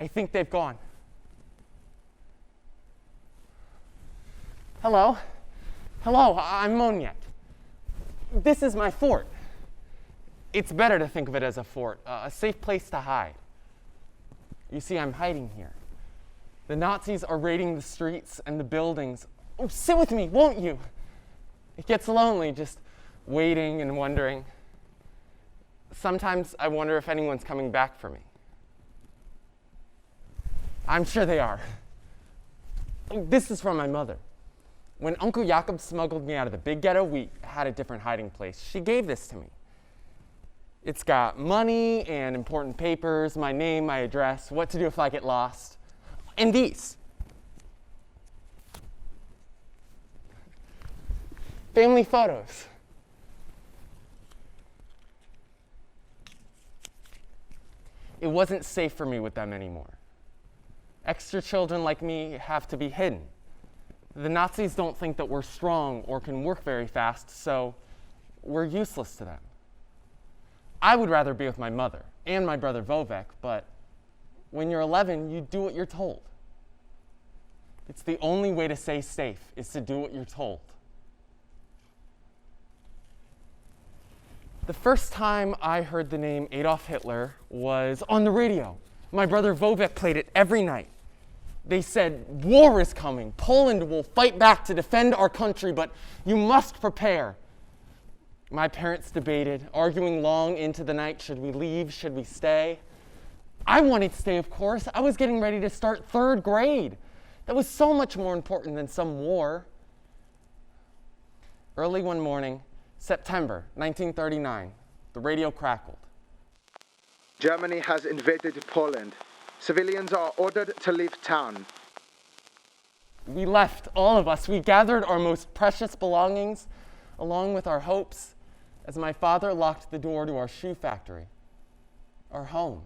I think they've gone. Hello? Hello, I'm Moniek. This is my fort. It's better to think of it as a fort, a safe place to hide. You see, I'm hiding here. The Nazis are raiding the streets and the buildings. Oh, sit with me, won't you? It gets lonely just waiting and wondering. Sometimes I wonder if anyone's coming back for me. I'm sure they are. This is from my mother. When Uncle Jakob smuggled me out of the big ghetto, we had a different hiding place. She gave this to me. It's got money and important papers, my name, my address, what to do if I get lost, and these. Family photos. It wasn't safe for me with them anymore. Extra children like me have to be hidden. The Nazis don't think that we're strong or can work very fast, so we're useless to them. I would rather be with my mother and my brother Vovek, but when you're 11, you do what you're told. It's the only way to stay safe, is to do what you're told. The first time I heard the name Adolf Hitler was on the radio. My brother Vovek played it every night. They said, war is coming. Poland will fight back to defend our country, but you must prepare. My parents debated, arguing long into the night. Should we leave? Should we stay? I wanted to stay, of course. I was getting ready to start 3rd grade. That was so much more important than some war. Early one morning, September 1939, the radio crackled. Germany has invaded Poland. Civilians are ordered to leave town. We left, all of us. We gathered our most precious belongings, along with our hopes, as my father locked the door to our shoe factory, our home.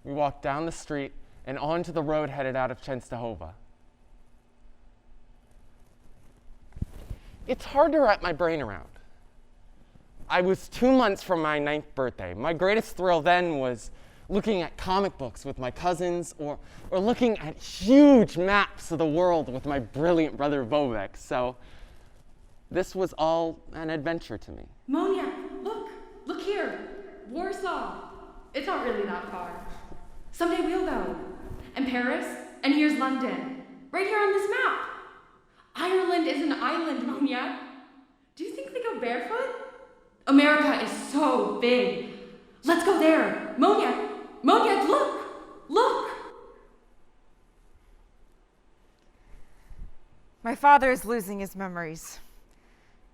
We walked down the street and onto the road headed out of Częstochowa. It's hard to wrap my brain around. I was 2 months from my 9th birthday. My greatest thrill then was looking at comic books with my cousins or looking at huge maps of the world with my brilliant brother Vovek. So this was all an adventure to me. Moniek, look here. Warsaw. It's not really that far. Someday we'll go. And Paris, and here's London. Right here on this map. Ireland is an island, Moniek. Do you think they go barefoot? America is so big. Let's go there. Moniek, look. My father is losing his memories.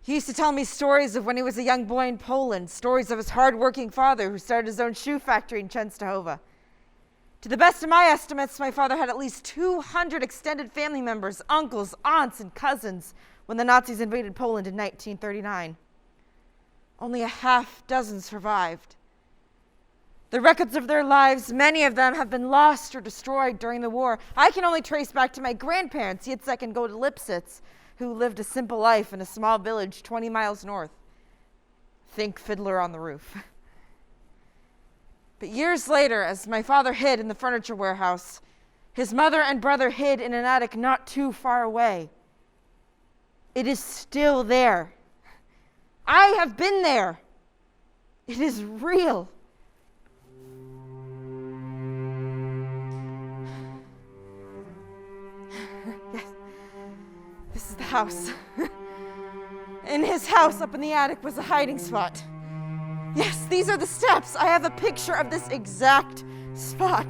He used to tell me stories of when he was a young boy in Poland, stories of his hard-working father who started his own shoe factory in Częstochowa. To the best of my estimates, my father had at least 200 extended family members, uncles, aunts, and cousins when the Nazis invaded Poland in 1939. Only a half dozen survived. The records of their lives, many of them have been lost or destroyed during the war. I can only trace back to my grandparents, Yitzhak and Goda Lipsitz, who lived a simple life in a small village 20 miles north. Think Fiddler on the Roof. But years later, as my father hid in the furniture warehouse, his mother and brother hid in an attic not too far away. It is still there. I have been there. It is real. Yes, this is the house. In his house up in the attic was a hiding spot. Yes, these are the steps. I have a picture of this exact spot.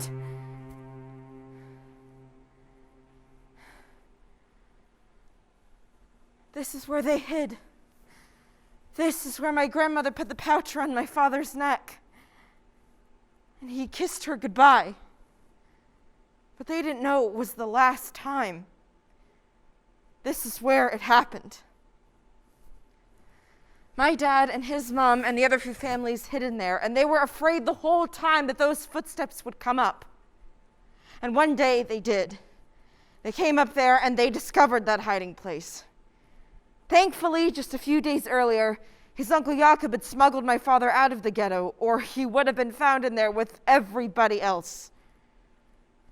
This is where they hid. This is where my grandmother put the pouch around my father's neck. And he kissed her goodbye. But they didn't know it was the last time. This is where it happened. My dad and his mom and the other few families hid in there, and they were afraid the whole time that those footsteps would come up. And one day they did. They came up there and they discovered that hiding place. Thankfully, just a few days earlier, his Uncle Jakob had smuggled my father out of the ghetto, or he would have been found in there with everybody else.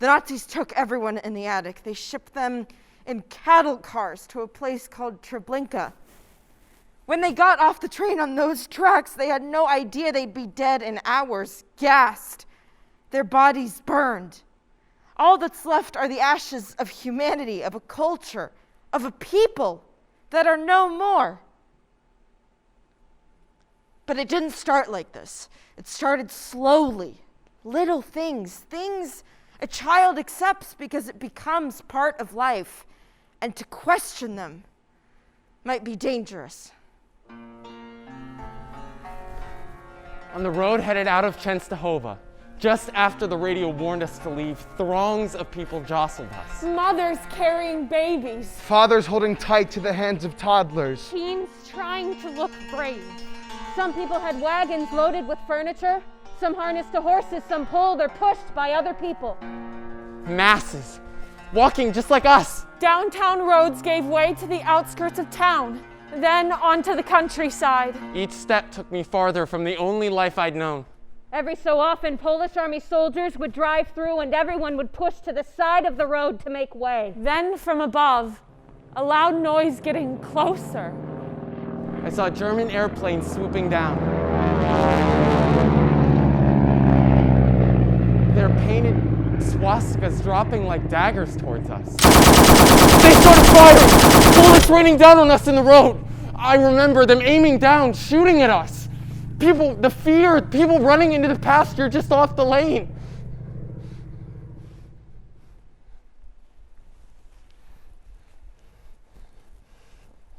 The Nazis took everyone in the attic. They shipped them in cattle cars to a place called Treblinka. When they got off the train on those tracks, they had no idea they'd be dead in hours, gassed, their bodies burned. All that's left are the ashes of humanity, of a culture, of a people that are no more. But it didn't start like this. It started slowly. Little things a child accepts because it becomes part of life, and to question them might be dangerous. On the road headed out of Częstochowa, just after the radio warned us to leave, throngs of people jostled us. Mothers carrying babies. Fathers holding tight to the hands of toddlers. Teens trying to look brave. Some people had wagons loaded with furniture. Some harnessed to horses, some pulled or pushed by other people. Masses, walking just like us. Downtown roads gave way to the outskirts of town, then onto the countryside. Each step took me farther from the only life I'd known. Every so often, Polish army soldiers would drive through and everyone would push to the side of the road to make way. Then from above, a loud noise getting closer. I saw German airplanes swooping down. Their painted swastikas dropping like daggers towards us. They started firing! Bullets raining down on us in the road! I remember them aiming down, shooting at us. The fear, people running into the pasture just off the lane.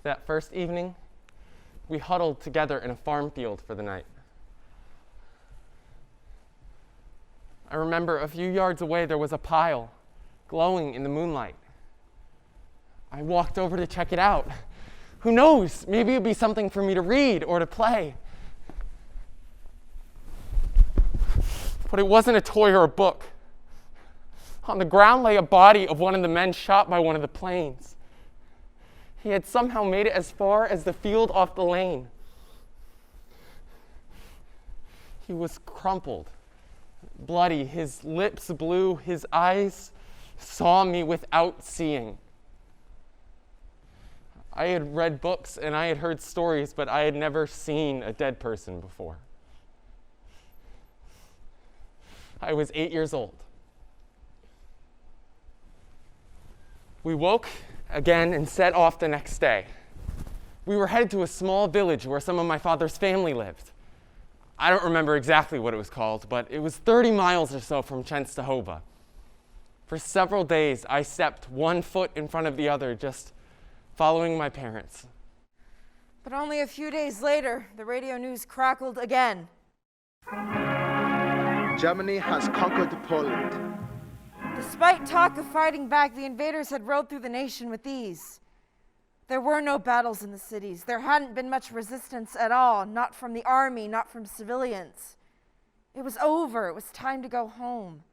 That first evening, we huddled together in a farm field for the night. I remember a few yards away there was a pile glowing in the moonlight. I walked over to check it out. Who knows, maybe it'd be something for me to read or to play. But it wasn't a toy or a book. On the ground lay a body of one of the men shot by one of the planes. He had somehow made it as far as the field off the lane. He was crumpled, bloody, his lips blue, his eyes saw me without seeing. I had read books and I had heard stories, but I had never seen a dead person before. I was 8 years old. We woke again and set off the next day. We were headed to a small village where some of my father's family lived. I don't remember exactly what it was called, but it was 30 miles or so from Częstochowa. For several days, I stepped one foot in front of the other, just following my parents. But only a few days later, the radio news crackled again. Germany has conquered Poland. Despite talk of fighting back, the invaders had rode through the nation with ease. There were no battles in the cities. There hadn't been much resistance at all, not from the army, not from civilians. It was over. It was time to go home.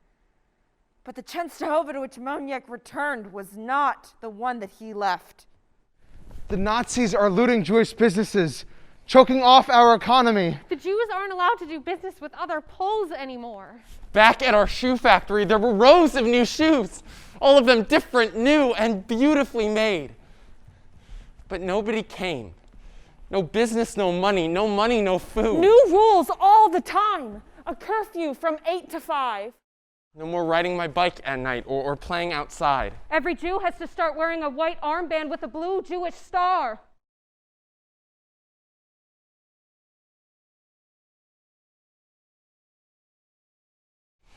But the Częstochowa to which Moniek returned was not the one that he left. The Nazis are looting Jewish businesses, choking off our economy. The Jews aren't allowed to do business with other Poles anymore. Back at our shoe factory, there were rows of new shoes, all of them different, new, and beautifully made. But nobody came. No business, no money, no food. New rules all the time. A curfew from 8 to 5. No more riding my bike at night or playing outside. Every Jew has to start wearing a white armband with a blue Jewish star.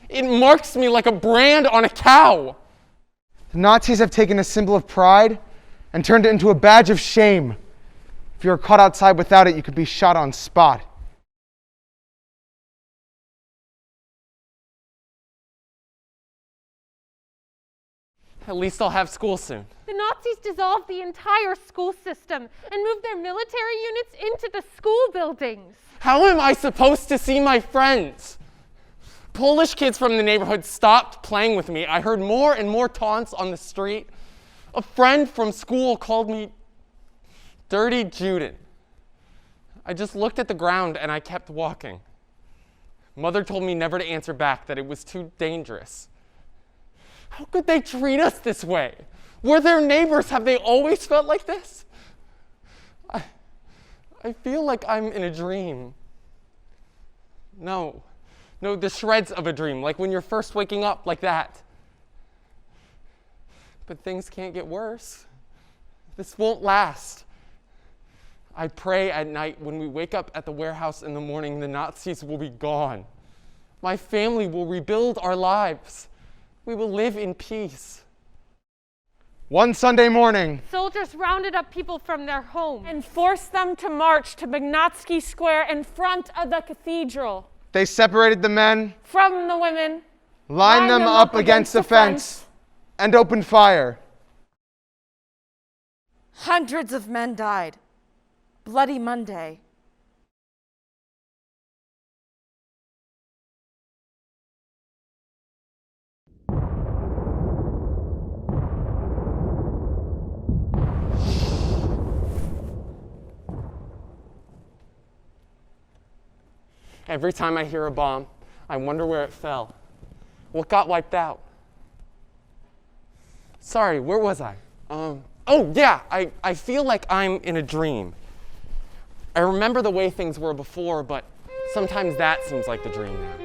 It marks me like a brand on a cow. The Nazis have taken a symbol of pride and turned it into a badge of shame. If you were caught outside without it, you could be shot on spot. At least I'll have school soon. The Nazis dissolved the entire school system and moved their military units into the school buildings. How am I supposed to see my friends? Polish kids from the neighborhood stopped playing with me. I heard more and more taunts on the street. A friend from school called me Dirty Juden. I just looked at the ground and I kept walking. Mother told me never to answer back, that it was too dangerous. How could they treat us this way? We're their neighbors. Have they always felt like this? I feel like I'm in a dream. No, the shreds of a dream, like when you're first waking up, like that. But things can't get worse. This won't last. I pray at night when we wake up at the warehouse in the morning, the Nazis will be gone. My family will rebuild our lives. We will live in peace. One Sunday morning, Soldiers rounded up people from their homes and forced them to march to Magnatsky Square in front of the cathedral. they separated the men, From the women, lined them up against the fence, and opened fire. Hundreds of men died. Bloody Monday. Every time I hear a bomb, I wonder where it fell. What got wiped out? Sorry, where was I? Oh yeah, I feel like I'm in a dream. I remember the way things were before, but sometimes that seems like the dream now.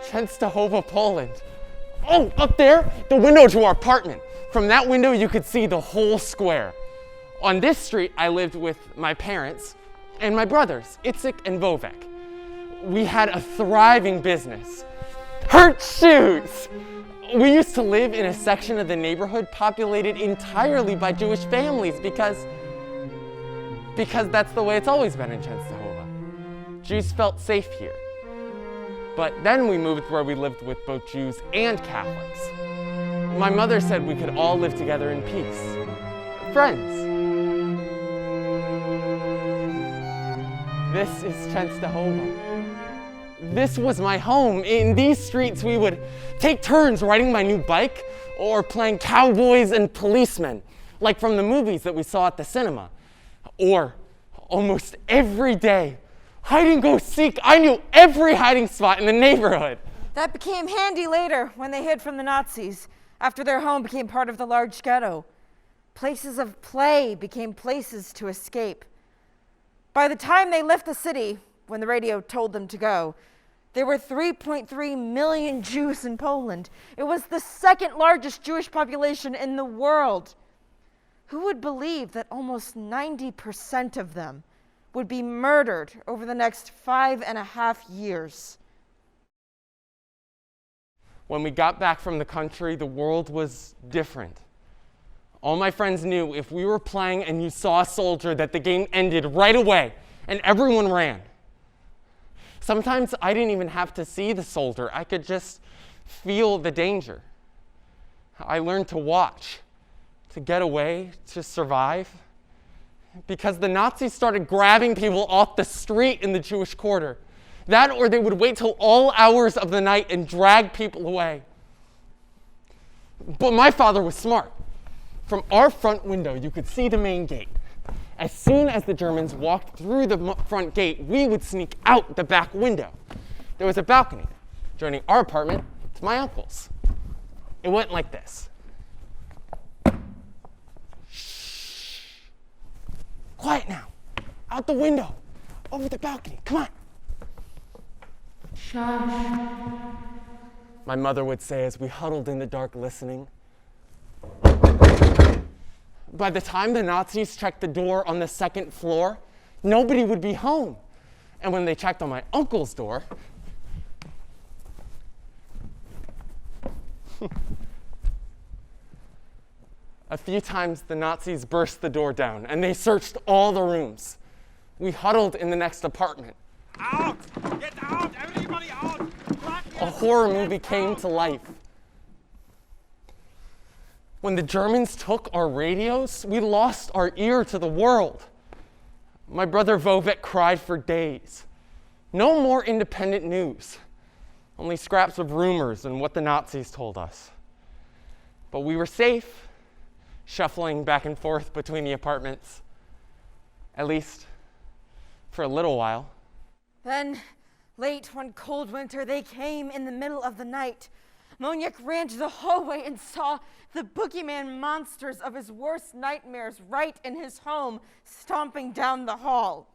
Częstochowa, Poland. Oh, up there, the window to our apartment. From that window, you could see the whole square. On this street, I lived with my parents and my brothers, Itzik and Vovek. We had a thriving business. Hurt shoes! We used to live in a section of the neighborhood populated entirely by Jewish families because that's the way it's always been in Częstochowa. Jews felt safe here. But then we moved where we lived with both Jews and Catholics. My mother said we could all live together in peace. Friends. This is Częstochowa. This was my home. In these streets, we would take turns riding my new bike or playing cowboys and policemen, like from the movies that we saw at the cinema. Or almost every day, hide and go seek. I knew every hiding spot in the neighborhood. That became handy later when they hid from the Nazis, after their home became part of the large ghetto. Places of play became places to escape. By the time they left the city, when the radio told them to go, there were 3.3 million Jews in Poland. It was the second largest Jewish population in the world. Who would believe that almost 90% of them would be murdered over the next 5.5 years? When we got back from the country, the world was different. All my friends knew if we were playing and you saw a soldier that the game ended right away and everyone ran. Sometimes I didn't even have to see the soldier. I could just feel the danger. I learned to watch, to get away, to survive. Because the Nazis started grabbing people off the street in the Jewish quarter. That or they would wait till all hours of the night and drag people away. But my father was smart. From our front window, you could see the main gate. As soon as the Germans walked through the front gate, we would sneak out the back window. There was a balcony joining our apartment to my uncle's. It went like this. Shh. Quiet now. Out the window. Over the balcony. Come on. Shush. My mother would say as we huddled in the dark listening. By the time the Nazis checked the door on the second floor, nobody would be home. And when they checked on my uncle's door, a few times the Nazis burst the door down and they searched all the rooms. We huddled in the next apartment. Out! Get out! Everybody out! A horror movie came to life. When the Germans took our radios, we lost our ear to the world. My brother Vovek cried for days. No more independent news, only scraps of rumors and what the Nazis told us. But we were safe, shuffling back and forth between the apartments, at least for a little while. Then Late one cold winter, they came in the middle of the night. Moniek ran to the hallway and saw the boogeyman monsters of his worst nightmares right in his home, stomping down the hall.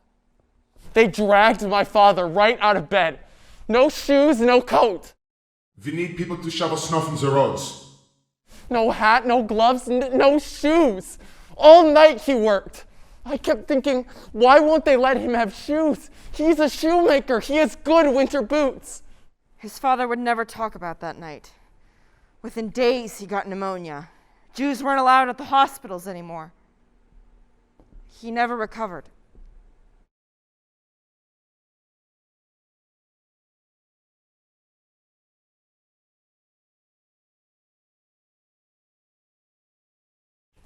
They dragged my father right out of bed. No shoes, no coat. We need people to shovel snow from the roads. No hat, no gloves, no shoes. All night he worked. I kept thinking, why won't they let him have shoes? He's a shoemaker. He has good winter boots. His father would never talk about that night. Within days, he got pneumonia. Jews weren't allowed at the hospitals anymore. He never recovered.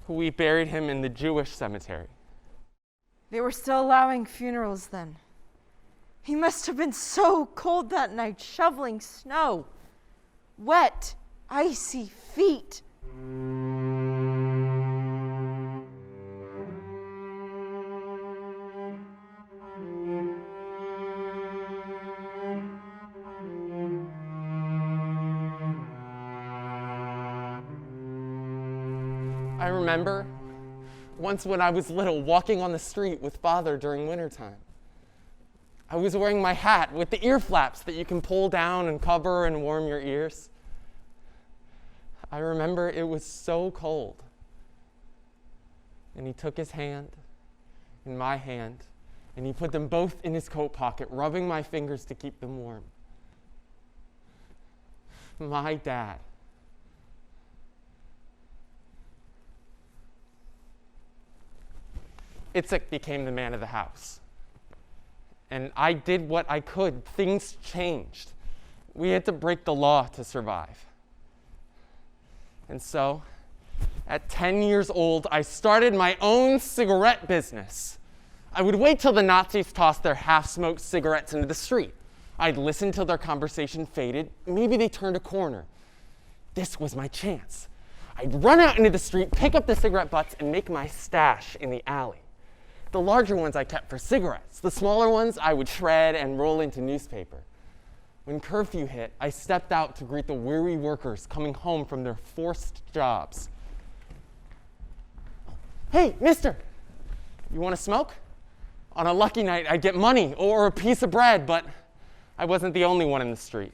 We buried him in the Jewish cemetery. They were still allowing funerals then. He must have been so cold that night, shoveling snow. Wet, icy feet. I remember once when I was little walking on the street with Father during wintertime. I was wearing my hat with the ear flaps that you can pull down and cover and warm your ears. I remember it was so cold. And he took his hand and my hand, and he put them both in his coat pocket, rubbing my fingers to keep them warm. My dad. Itzik became the man of the house. And I did what I could. Things changed. We had to break the law to survive. And so, at 10 years old, I started my own cigarette business. I would wait till the Nazis tossed their half-smoked cigarettes into the street. I'd listen till their conversation faded. Maybe they turned a corner. This was my chance. I'd run out into the street, pick up the cigarette butts, and make my stash in the alley. The larger ones I kept for cigarettes. The smaller ones I would shred and roll into newspaper. When curfew hit, I stepped out to greet the weary workers coming home from their forced jobs. Hey, mister, you want to smoke? On a lucky night, I'd get money or a piece of bread, but I wasn't the only one in the street.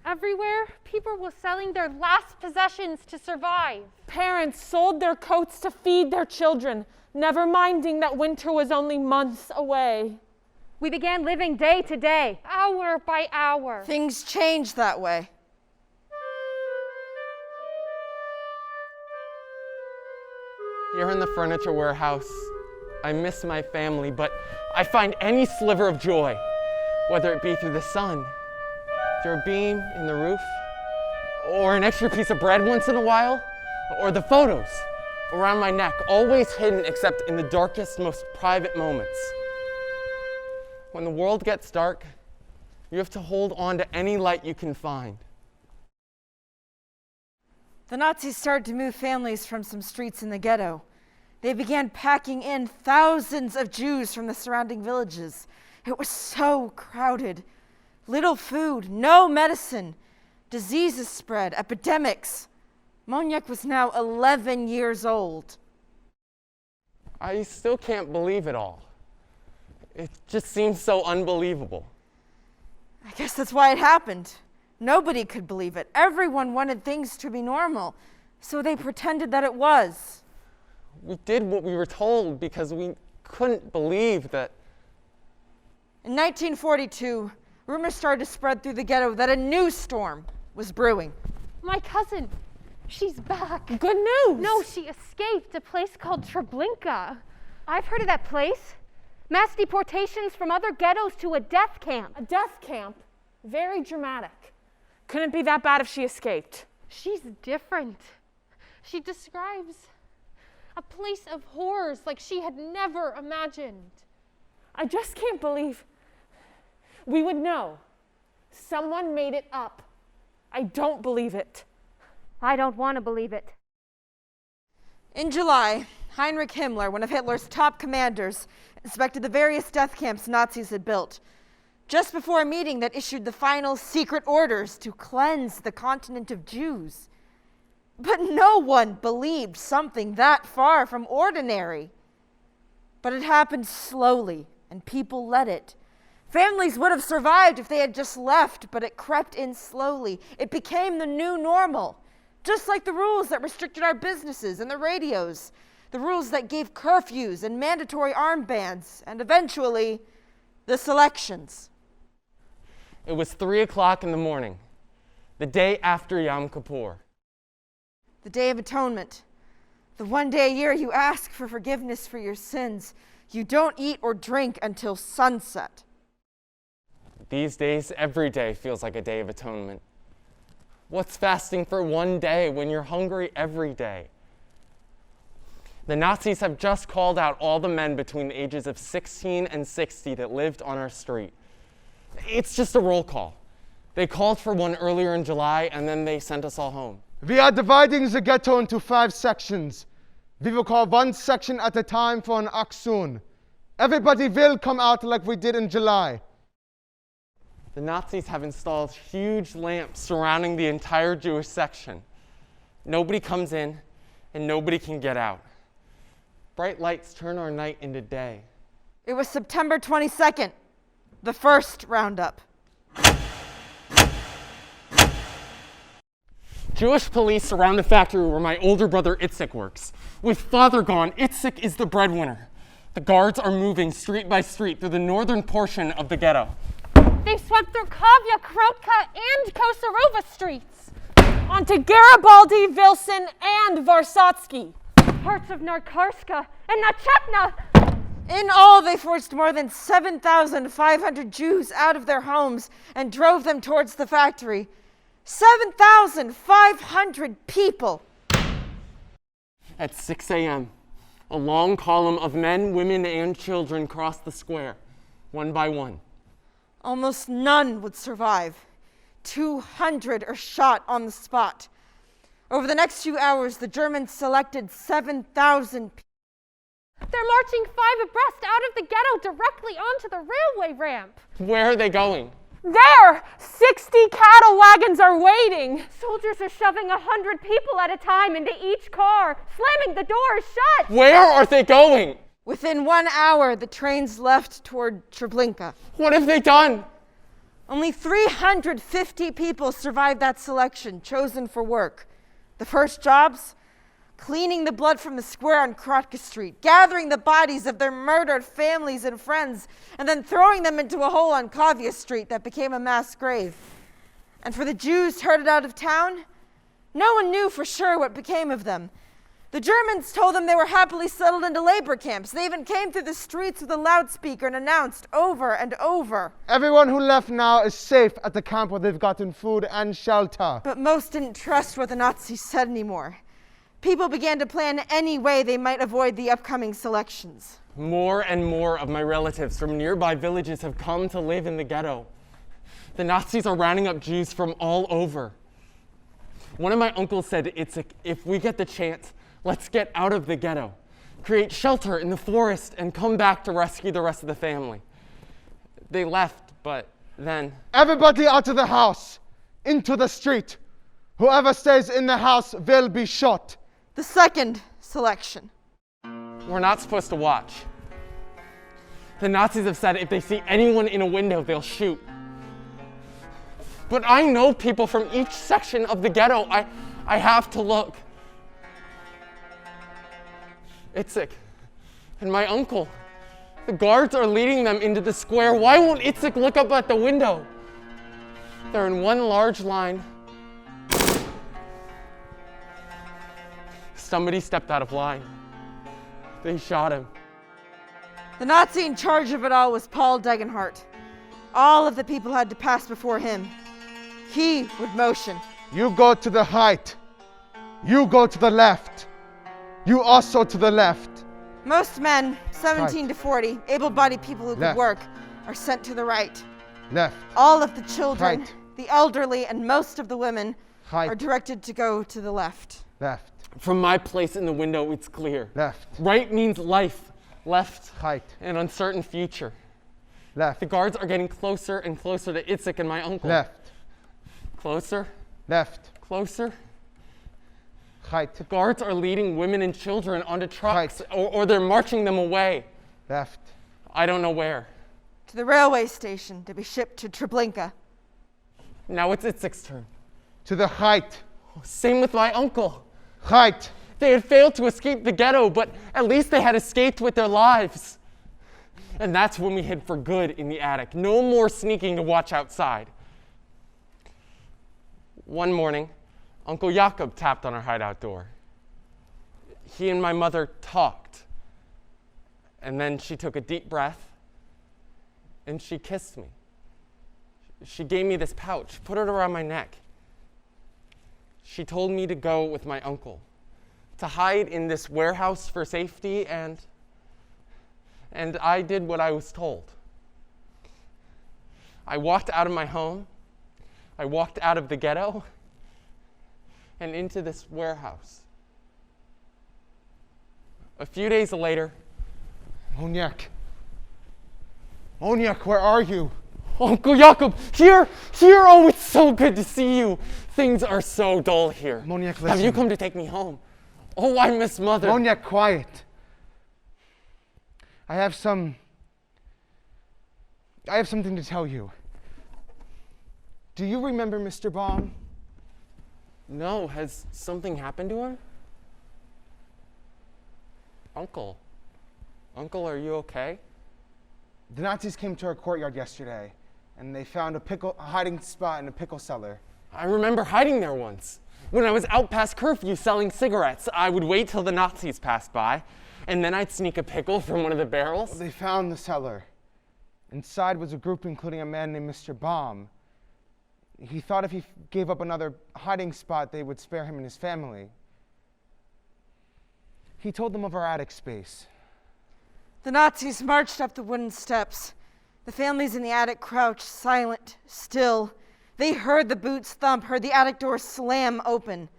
Everywhere, people were selling their last possessions to survive. Parents sold their coats to feed their children, never minding that winter was only months away. We began living day to day, hour by hour. Things changed that way. Here in the furniture warehouse, I miss my family, but I find any sliver of joy, whether it be through the sun, through a beam in the roof, or an extra piece of bread once in a while, or the photos around my neck, always hidden except in the darkest, most private moments. When the world gets dark, you have to hold on to any light you can find. The Nazis started to move families from some streets in the ghetto. They began packing in thousands of Jews from the surrounding villages. It was so crowded. Little food, no medicine. Diseases spread, epidemics. Moniek was now 11 years old. I still can't believe it all. It just seems so unbelievable. I guess that's why it happened. Nobody could believe it. Everyone wanted things to be normal, so they pretended that it was. We did what we were told because we couldn't believe that. In 1942, rumors started to spread through the ghetto that a new storm was brewing. My cousin, she's back. Good news! No, she escaped a place called Treblinka. I've heard of that place. Mass deportations from other ghettos to a death camp. A death camp? Very dramatic. Couldn't be that bad if she escaped. She's different. She describes a place of horrors like she had never imagined. I just can't believe we would know. Someone made it up. I don't believe it. I don't want to believe it. In July, Heinrich Himmler, one of Hitler's top commanders, inspected the various death camps Nazis had built. just before a meeting that issued the final secret orders to cleanse the continent of Jews. But no one believed something that far from ordinary. But it happened slowly, and people let it. Families would have survived if they had just left, but it crept in slowly. It became the new normal, just like the rules that restricted our businesses and the radios, the rules that gave curfews and mandatory armbands, and eventually, the selections. It was 3 o'clock in the morning, the day after Yom Kippur. The Day of Atonement. The one day a year you ask for forgiveness for your sins. You don't eat or drink until sunset. These days, every day feels like a Day of Atonement. What's fasting for one day when you're hungry every day? The Nazis have just called out all the men between the ages of 16 and 60 that lived on our street. It's just a roll call. They called for one earlier in July, and then they sent us all home. We are dividing the ghetto into 5 sections. We will call one section at a time for an aksun. Everybody will come out like we did in July. The Nazis have installed huge lamps surrounding the entire Jewish section. Nobody comes in, and nobody can get out. Bright lights turn our night into day. It was September 22nd, the first roundup. Jewish police surround the factory where my older brother Itzik works. With father gone, Itzik is the breadwinner. The guards are moving street by street through the northern portion of the ghetto. They've swept through Kavya, Krotka, and Kosaruva streets, onto Garibaldi, Vilson, and Varsatsky, parts of Narkarska and Nachepna. In all, they forced more than 7,500 Jews out of their homes and drove them towards the factory. 7,500 people. At 6 a.m., a long column of men, women, and children crossed the square, one by one. Almost none would survive. 200 are shot on the spot. Over the next few hours, the Germans selected 7,000 people. They're marching 5 abreast out of the ghetto directly onto the railway ramp. Where are they going? There! 60 cattle wagons are waiting. Soldiers are shoving 100 people at a time into each car, slamming the doors shut. Where are they going? Within 1 hour, the trains left toward Treblinka. What have they done? Only 350 people survived that selection, chosen for work. The first jobs? Cleaning the blood from the square on Krotka Street, gathering the bodies of their murdered families and friends, and then throwing them into a hole on Kavya Street that became a mass grave. And for the Jews herded out of town, no one knew for sure what became of them. The Germans told them they were happily settled into labor camps. They even came through the streets with a loudspeaker and announced over and over. Everyone who left now is safe at the camp where they've gotten food and shelter. But most didn't trust what the Nazis said anymore. People began to plan any way they might avoid the upcoming selections. More and more of my relatives from nearby villages have come to live in the ghetto. The Nazis are rounding up Jews from all over. One of my uncles said to Itzik, if we get the chance, let's get out of the ghetto, create shelter in the forest, and come back to rescue the rest of the family. They left, but then... Everybody out of the house, into the street. Whoever stays in the house will be shot. The second selection. We're not supposed to watch. The Nazis have said if they see anyone in a window, they'll shoot. But I know people from each section of the ghetto. I have to look. Itzik and my uncle. The guards are leading them into the square. Why won't Itzik look up at the window? They're in one large line. Somebody stepped out of line. They shot him. The Nazi in charge of it all was Paul Degenhardt. All of the people had to pass before him. He would motion. You go to the right. You go to the left. You also to the left. Most men, 17 to 40, able-bodied people who could Left. work, are sent to the right. Left. All of the children, Right. the elderly, and most of the women Right. are directed to go to the left. Left. From my place in the window, it's clear. Left. Right means life, left, Right. an uncertain future. Left. The guards are getting closer and closer to Itzik and my uncle. Left. Closer, Left. closer. Right. The guards are leading women and children onto trucks, Right. or they're marching them away. Left. I don't know where. To the railway station to be shipped to Treblinka. Now it's Itzik's turn. To the right. Same with my uncle. Right. They had failed to escape the ghetto, but at least they had escaped with their lives. And that's when we hid for good in the attic. No more sneaking to watch outside. One morning, Uncle Jakob tapped on our hideout door. He and my mother talked. And then she took a deep breath and she kissed me. She gave me this pouch, put it around my neck. She told me to go with my uncle, to hide in this warehouse for safety, and I did what I was told. I walked out of my home, I walked out of the ghetto, and into this warehouse. A few days later, Moniek. Moniek, where are you? Uncle Jakob, here, oh, it's so good to see you. Things are so dull here. Moniek, listen. Have you come to take me home? Oh, I miss Mother. Moniek, quiet. I have something to tell you. Do you remember Mr. Baum? No, has something happened to him? Uncle, are you okay? The Nazis came to our courtyard yesterday, and they found a hiding spot in a pickle cellar. I remember hiding there once. When I was out past curfew selling cigarettes, I would wait till the Nazis passed by, and then I'd sneak a pickle from one of the barrels. They found the cellar. Inside was a group including a man named Mr. Baum. He thought if he gave up another hiding spot, they would spare him and his family. He told them of our attic space. The Nazis marched up the wooden steps. The families in the attic crouched, silent, still. They heard the boots thump, heard the attic door slam open.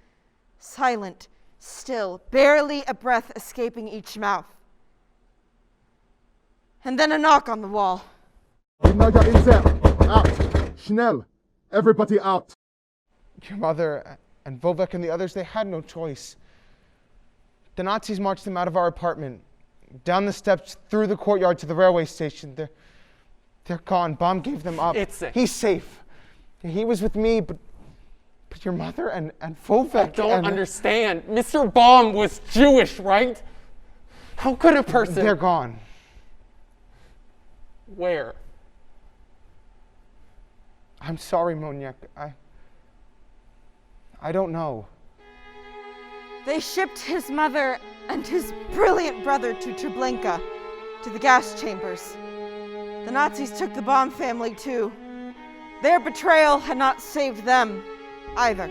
Silent, still, barely a breath escaping each mouth. And then a knock on the wall. Out. Schnell. Everybody out. Your mother and Vovek and the others, they had no choice. The Nazis marched them out of our apartment, down the steps, through the courtyard to the railway station. They're gone. Baum gave them up. He's safe. He was with me, but your mother and Vovek. I don't understand. Mr. Baum was Jewish, right? How could a person... They're gone. Where? I'm sorry, Moniek. I don't know. They shipped his mother and his brilliant brother to Treblinka, to the gas chambers. The Nazis took the Baum family too. Their betrayal had not saved them either.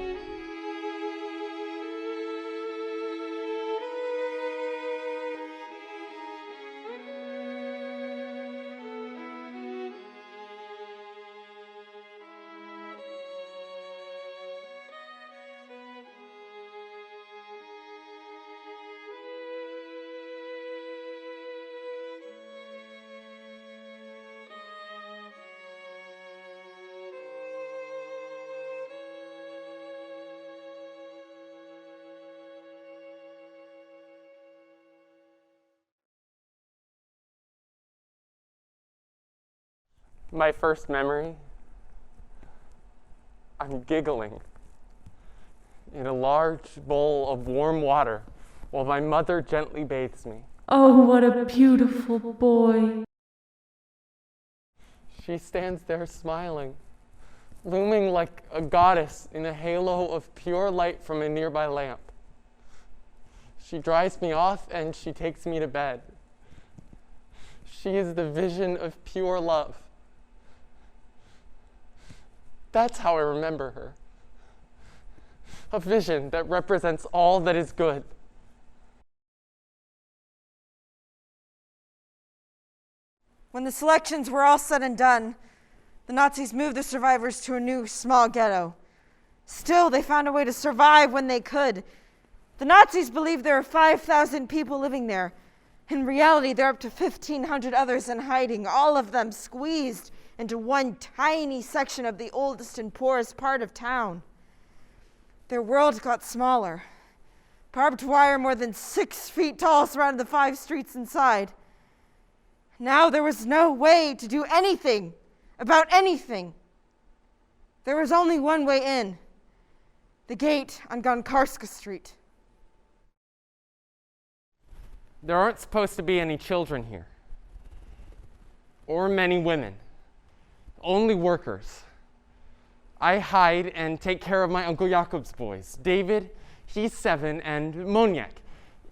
My first memory, I'm giggling in a large bowl of warm water while my mother gently bathes me. Oh, what a beautiful boy. She stands there smiling, looming like a goddess in a halo of pure light from a nearby lamp. She dries me off and she takes me to bed. She is the vision of pure love. That's how I remember her. A vision that represents all that is good. When the selections were all said and done, the Nazis moved the survivors to a new small ghetto. Still, they found a way to survive when they could. The Nazis believed there were 5,000 people living there, In reality, there are up to 1,500 others in hiding, all of them squeezed into one tiny section of the oldest and poorest part of town. Their world got smaller. Barbed wire more than 6 feet tall surrounded the 5 streets inside. Now there was no way to do anything about anything. There was only one way in, the gate on Gonkarska Street. There aren't supposed to be any children here, or many women, only workers. I hide and take care of my Uncle Jakob's boys. David, he's 7, and Moniek,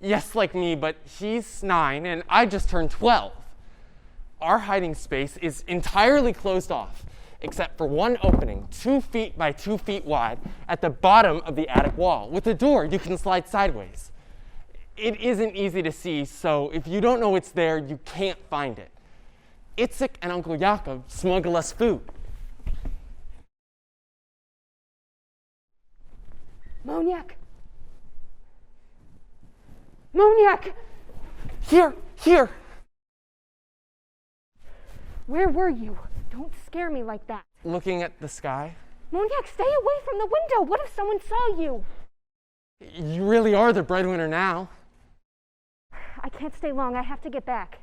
yes, like me, but he's 9, and I just turned 12. Our hiding space is entirely closed off, except for one opening, 2 feet by 2 feet wide, at the bottom of the attic wall, with a door you can slide sideways. It isn't easy to see, so if you don't know it's there, you can't find it. Itzik and Uncle Jakob smuggle us food. Moniek! Moniek! Here! Where were you? Don't scare me like that. Looking at the sky. Moniek, stay away from the window. What if someone saw you? You really are the breadwinner now. I can't stay long. I have to get back.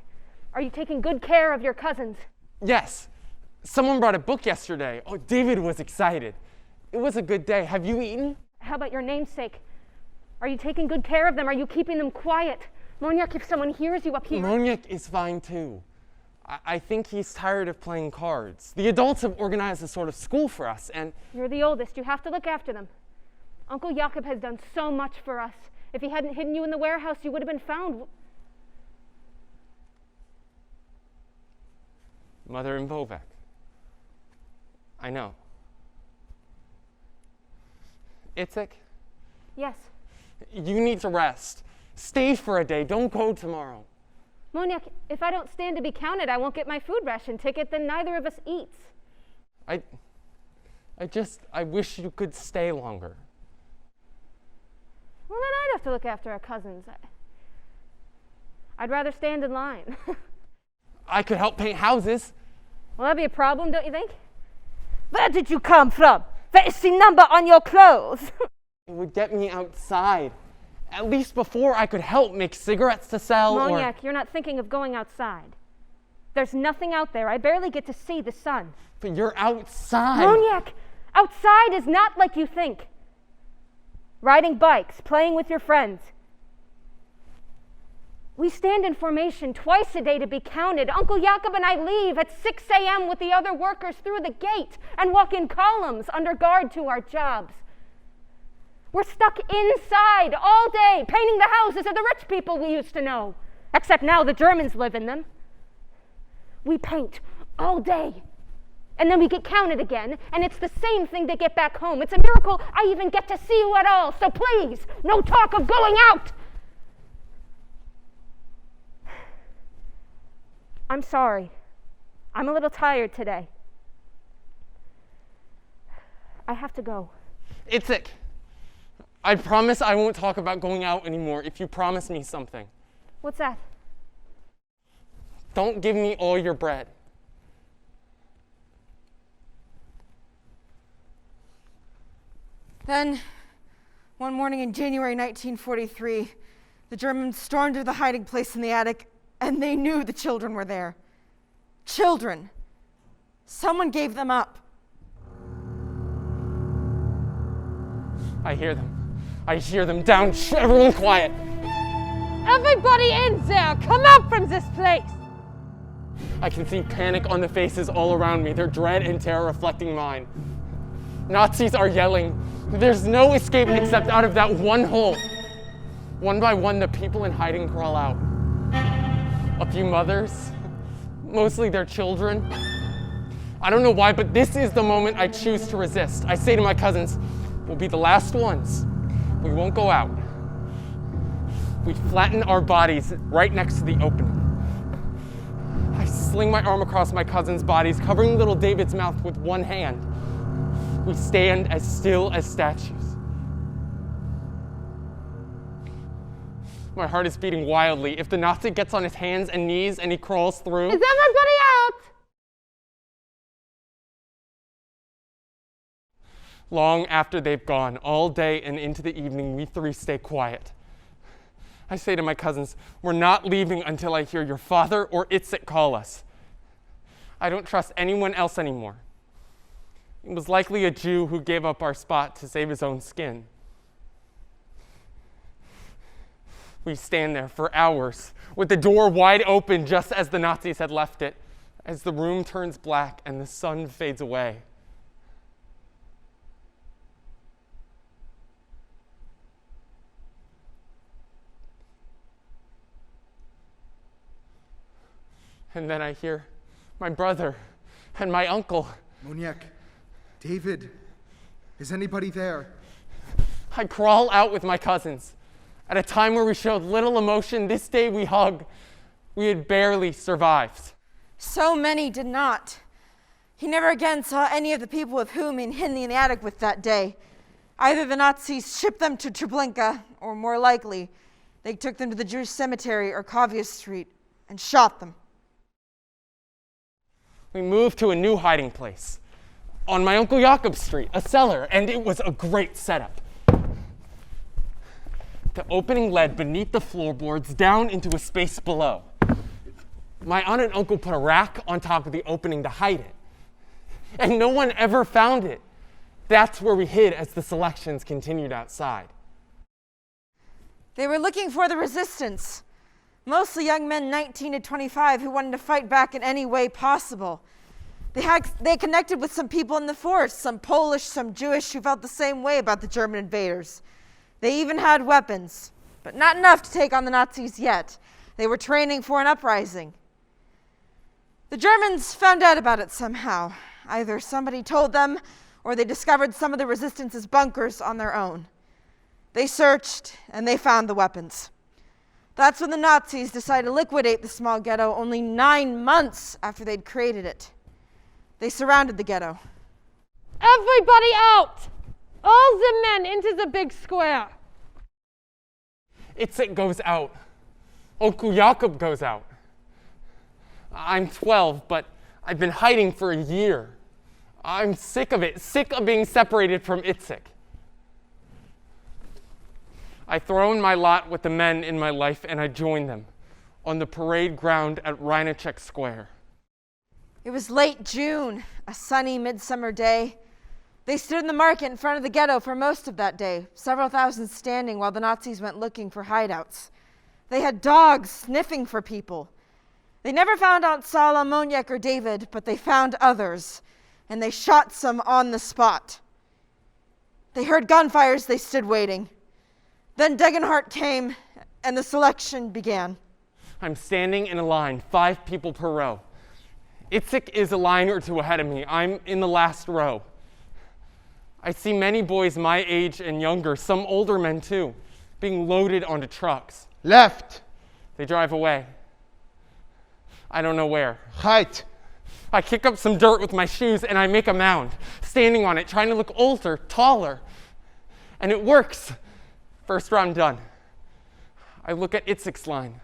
Are you taking good care of your cousins? Yes. Someone brought a book yesterday. Oh, David was excited. It was a good day. Have you eaten? How about your namesake? Are you taking good care of them? Are you keeping them quiet? Moniek, if someone hears you up here... Moniek is fine too. I think he's tired of playing cards. The adults have organized a sort of school for us, and... You're the oldest. You have to look after them. Uncle Jakob has done so much for us. If he hadn't hidden you in the warehouse, you would have been found. Mother and Vovek. I know. Itzik? Yes. You need to rest. Stay for a day. Don't go tomorrow. Moniek, if I don't stand to be counted, I won't get my food ration ticket, then neither of us eats. I wish you could stay longer. Well, then I'd have to look after our cousins. I'd rather stand in line. I could help paint houses. Well, that'd be a problem, don't you think? Where did you come from? Where is the number on your clothes? It would get me outside. At least before I could help make cigarettes to sell. Moniek, you're not thinking of going outside. There's nothing out there. I barely get to see the sun. But you're outside. Moniek, outside is not like you think. Riding bikes, playing with your friends. We stand in formation twice a day to be counted. Uncle Jakob and I leave at 6 a.m. with the other workers through the gate and walk in columns under guard to our jobs. We're stuck inside all day, painting the houses of the rich people we used to know. Except now the Germans live in them. We paint all day. And then we get counted again, and it's the same thing to get back home. It's a miracle I even get to see you at all. So please, no talk of going out. I'm sorry. I'm a little tired today. I have to go. Itzik, I promise I won't talk about going out anymore if you promise me something. What's that? Don't give me all your bread. Then, one morning in January 1943, the Germans stormed into the hiding place in the attic, and they knew the children were there. Children. Someone gave them up. I hear them. I hear them down. Shh, everyone quiet. Everybody in there! Come out from this place! I can see panic on the faces all around me, their dread and terror reflecting mine. Nazis are yelling. There's no escape except out of that one hole. One by one, the people in hiding crawl out. A few mothers, mostly their children. I don't know why, but this is the moment I choose to resist. I say to my cousins, we'll be the last ones. We won't go out. We flatten our bodies right next to the opening. I sling my arm across my cousins' bodies, covering little David's mouth with one hand. We stand as still as statues. My heart is beating wildly. If the Nazi gets on his hands and knees and he crawls through... Is everybody out? Long after they've gone, all day and into the evening, we three stay quiet. I say to my cousins, we're not leaving until I hear your father or Itzik call us. I don't trust anyone else anymore. It was likely a Jew who gave up our spot to save his own skin. We stand there for hours, with the door wide open just as the Nazis had left it, as the room turns black and the sun fades away. And then I hear my brother and my uncle. Moniek, David, is anybody there? I crawl out with my cousins. At a time where we showed little emotion, this day we hug. We had barely survived. So many did not. He never again saw any of the people with whom he'd hidden in the attic with that day. Either the Nazis shipped them to Treblinka, or more likely, they took them to the Jewish cemetery or Kavya Street and shot them. We moved to a new hiding place on my Uncle Jakob's street, a cellar, and it was a great setup. The opening led beneath the floorboards down into a space below. My aunt and uncle put a rack on top of the opening to hide it, and no one ever found it. That's where we hid as the selections continued outside. They were looking for the resistance. Mostly young men 19 to 25 who wanted to fight back in any way possible. They connected with some people in the force, some Polish, some Jewish, who felt the same way about the German invaders. They even had weapons, but not enough to take on the Nazis yet. They were training for an uprising. The Germans found out about it somehow. Either somebody told them, or they discovered some of the resistance's bunkers on their own. They searched, and they found the weapons. That's when the Nazis decided to liquidate the small ghetto only 9 months after they'd created it. They surrounded the ghetto. Everybody out! All the men into the big square. Itzik goes out. Uncle Jakob goes out. I'm 12, but I've been hiding for a year. I'm sick of it, sick of being separated from Itzik. I throw in my lot with the men in my life and I join them on the parade ground at Reinachek Square. It was late June, a sunny midsummer day. They stood in the market in front of the ghetto for most of that day, several thousand standing while the Nazis went looking for hideouts. They had dogs sniffing for people. They never found Aunt Sala, Moniek, or David, but they found others, and they shot some on the spot. They heard gunfires, they stood waiting. Then Degenhardt came, and the selection began. I'm standing in a line, 5 people per row. Itzik is a line or two ahead of me. I'm in the last row. I see many boys my age and younger, some older men too, being loaded onto trucks. Left. They drive away. I don't know where. Right. I kick up some dirt with my shoes and I make a mound, standing on it, trying to look older, taller. And it works. First round done. I look at Itzik's line.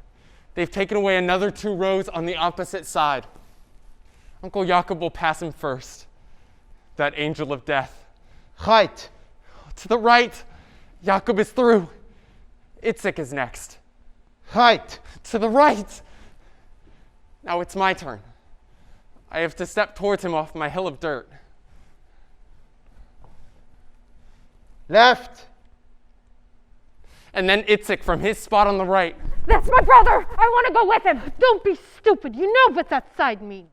They've taken away another 2 rows on the opposite side. Uncle Jakob will pass him first. That angel of death. Right. To the right, Jakob is through. Itzik is next. Right. To the right. Now it's my turn. I have to step towards him off my hill of dirt. Left. And then Itzik from his spot on the right. That's my brother! I want to go with him! Don't be stupid, you know what that side means.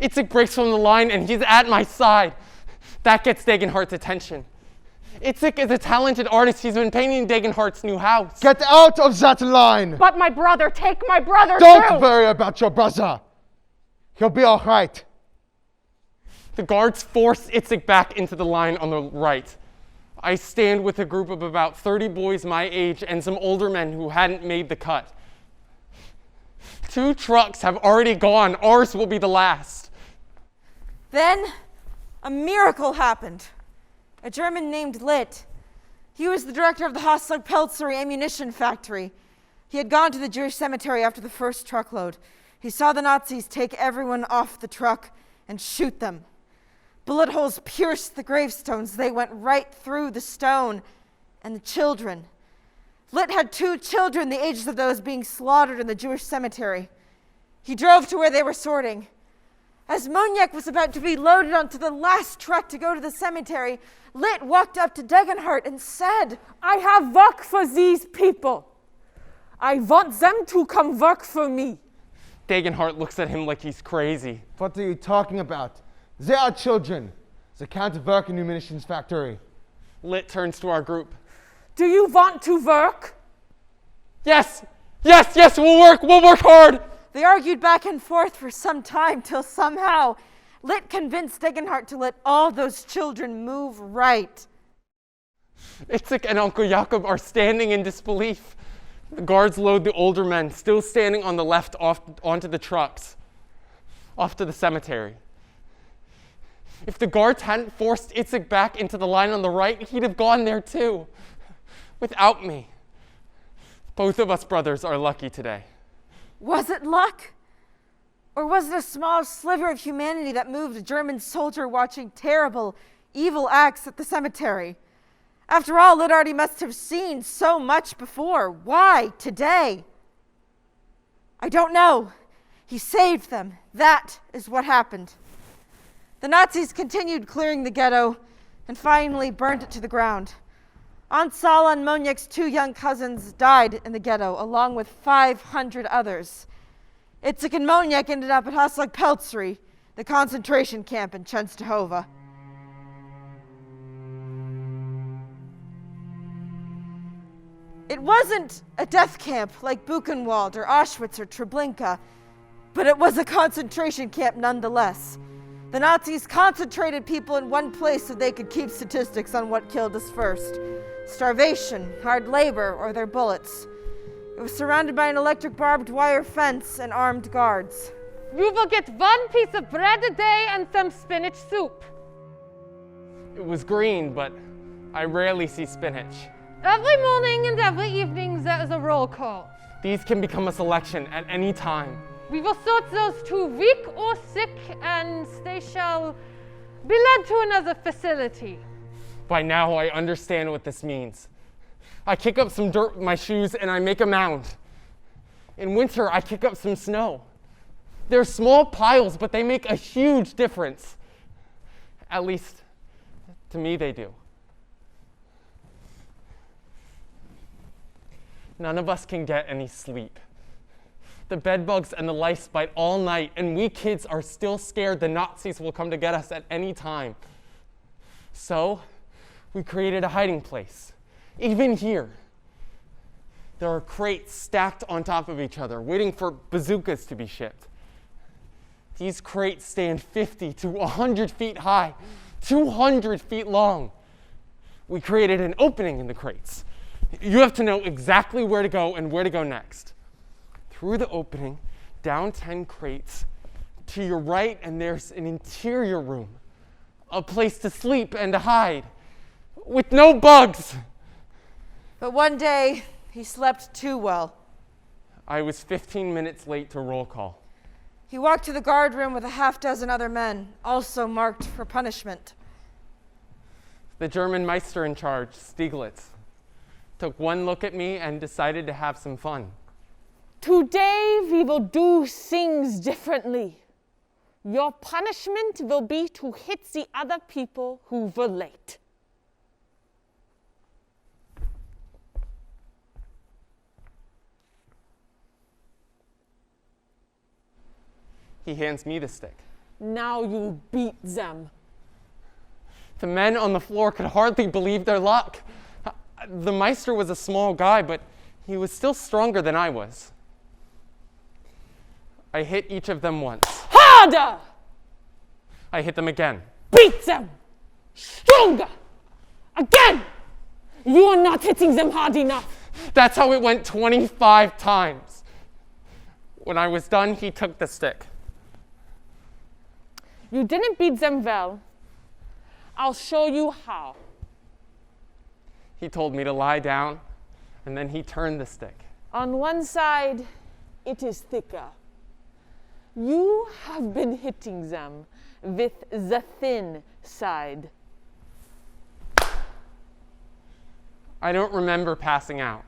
Itzik breaks from the line and he's at my side. That gets Degenhardt's attention. Itzik is a talented artist. He's been painting Degenhardt's new house. Get out of that line! But my brother, take my brother Don't too! worry about your brother. He'll be all right. The guards force Itzik back into the line on the right. I stand with a group of about 30 boys my age and some older men who hadn't made the cut. 2 trucks have already gone. Ours will be the last. Then a miracle happened. A German named Litt. He was the director of the Hasag-Pelcery ammunition factory. He had gone to the Jewish cemetery after the first truckload. He saw the Nazis take everyone off the truck and shoot them. Bullet holes pierced the gravestones. They went right through the stone and the children. Lit had 2 children, the ages of those being slaughtered in the Jewish cemetery. He drove to where they were sorting. As Moniek was about to be loaded onto the last truck to go to the cemetery, Lit walked up to Degenhardt and said, I have work for these people. I want them to come work for me. Degenhardt looks at him like he's crazy. What are you talking about? They are children. They can't work in the munitions factory. Lit turns to our group. Do you want to work? Yes, we'll work hard. They argued back and forth for some time till somehow Lit convinced Degenhardt to let all those children move right. Itzik and Uncle Jakob are standing in disbelief. The guards load the older men, still standing on the left, off onto the trucks, off to the cemetery. If the guards hadn't forced Itzik back into the line on the right, he'd have gone there too, without me. Both of us brothers are lucky today. Was it luck? Or was it a small sliver of humanity that moved a German soldier watching terrible, evil acts at the cemetery? After all, Lit already must have seen so much before. Why today? I don't know. He saved them. That is what happened. The Nazis continued clearing the ghetto and finally burned it to the ground. Ansala and Moniek's 2 young cousins died in the ghetto, along with 500 others. Itzik and Moniek ended up at Hasag-Pelcery, the concentration camp in Częstochowa. It wasn't a death camp like Buchenwald or Auschwitz or Treblinka, but it was a concentration camp nonetheless. The Nazis concentrated people in one place so they could keep statistics on what killed us first. Starvation, hard labor, or their bullets. It was surrounded by an electric barbed wire fence and armed guards. You will get 1 piece of bread a day and some spinach soup. It was green, but I rarely see spinach. Every morning and every evening there is a roll call. These can become a selection at any time. We will sort those 2 weak or sick, and they shall be led to another facility. By now, I understand what this means. I kick up some dirt with my shoes and I make a mound. In winter, I kick up some snow. They're small piles, but they make a huge difference. At least, to me, they do. None of us can get any sleep. The bedbugs and the lice bite all night, and we kids are still scared the Nazis will come to get us at any time. So, we created a hiding place. Even here, there are crates stacked on top of each other, waiting for bazookas to be shipped. These crates stand 50 to 100 feet high, 200 feet long. We created an opening in the crates. You have to know exactly where to go and where to go next. Through the opening, down 10 crates, to your right, and there's an interior room, a place to sleep and to hide, with no bugs. But one day, he slept too well. I was 15 minutes late to roll call. He walked to the guard room with a half-dozen other men, also marked for punishment. The German Meister in charge, Stieglitz, took one look at me and decided to have some fun. Today we will do things differently. Your punishment will be to hit the other people who were late. He hands me the stick. Now you beat them. The men on the floor could hardly believe their luck. The Meister was a small guy, but he was still stronger than I was. I hit each of them once. Harder! I hit them again. Beat them! Stronger! Again! You are not hitting them hard enough. That's how it went 25 times. When I was done, he took the stick. You didn't beat them well. I'll show you how. He told me to lie down, and then he turned the stick. On one side, it is thicker. You have been hitting them with the thin side. I don't remember passing out.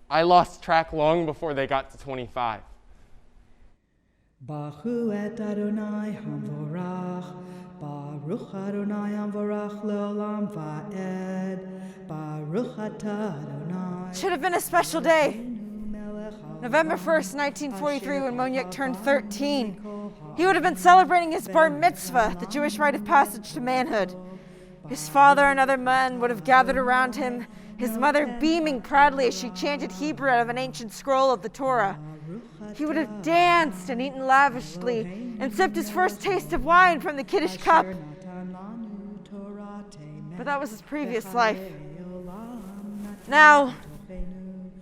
I lost track long before they got to 25. Baruch et Adonai hamvorach, Baruch Adonai hamvorach leolam va'ed, Baruch atah Adonai. Should have been a special day. November 1st, 1943, when Moniek turned 13. He would have been celebrating his bar mitzvah, the Jewish rite of passage to manhood. His father and other men would have gathered around him, his mother beaming proudly as she chanted Hebrew out of an ancient scroll of the Torah. He would have danced and eaten lavishly and sipped his first taste of wine from the Kiddush cup. But that was his previous life. Now,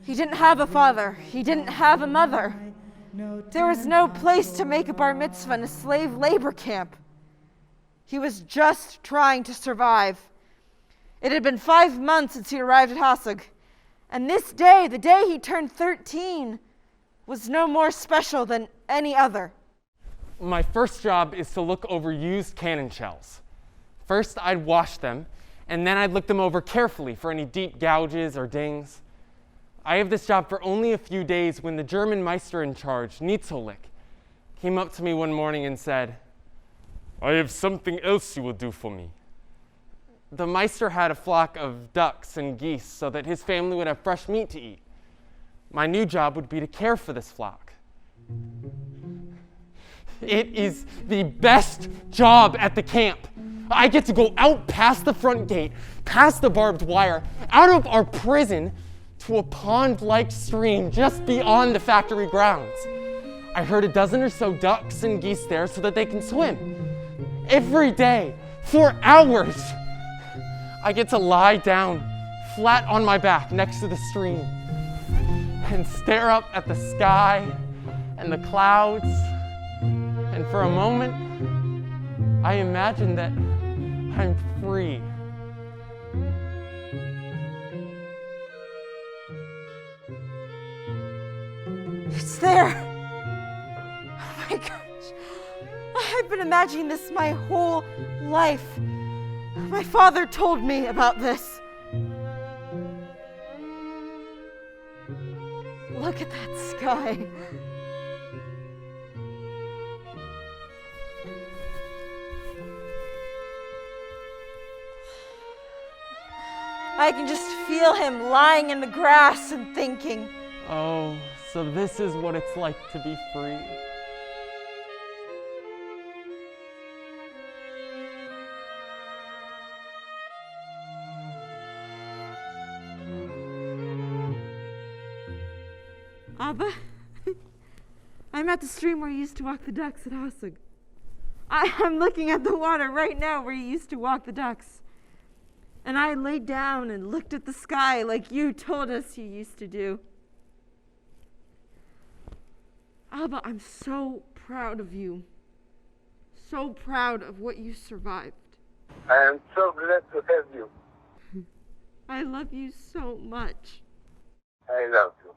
he didn't have a father. He didn't have a mother. There was no place to make a bar mitzvah in a slave labor camp. He was just trying to survive. It had been 5 months since he arrived at Hasag, and this day, the day he turned 13, was no more special than any other. My first job is to look over used cannon shells. First, I'd wash them, and then I'd look them over carefully for any deep gouges or dings. I have this job for only a few days when the German Meister in charge, Nitzolik, came up to me one morning and said, "I have something else you will do for me." The Meister had a flock of ducks and geese so that his family would have fresh meat to eat. My new job would be to care for this flock. It is the best job at the camp. I get to go out past the front gate, past the barbed wire, out of our prison, to a pond-like stream just beyond the factory grounds. I herd a dozen or so ducks and geese there so that they can swim. Every day, for hours, I get to lie down flat on my back next to the stream and stare up at the sky and the clouds. And for a moment, I imagine that I'm free. It's there. Oh my gosh. I've been imagining this my whole life. My father told me about this. Look at that sky. I can just feel him lying in the grass and thinking, Oh, so this is what it's like to be free. Abba, I'm at the stream where you used to walk the ducks at Hasag. I'm looking at the water right now where you used to walk the ducks. And I laid down and looked at the sky like you told us you used to do. Abba, I'm so proud of you. So proud of what you survived. I am so glad to have you. I love you so much. I love you.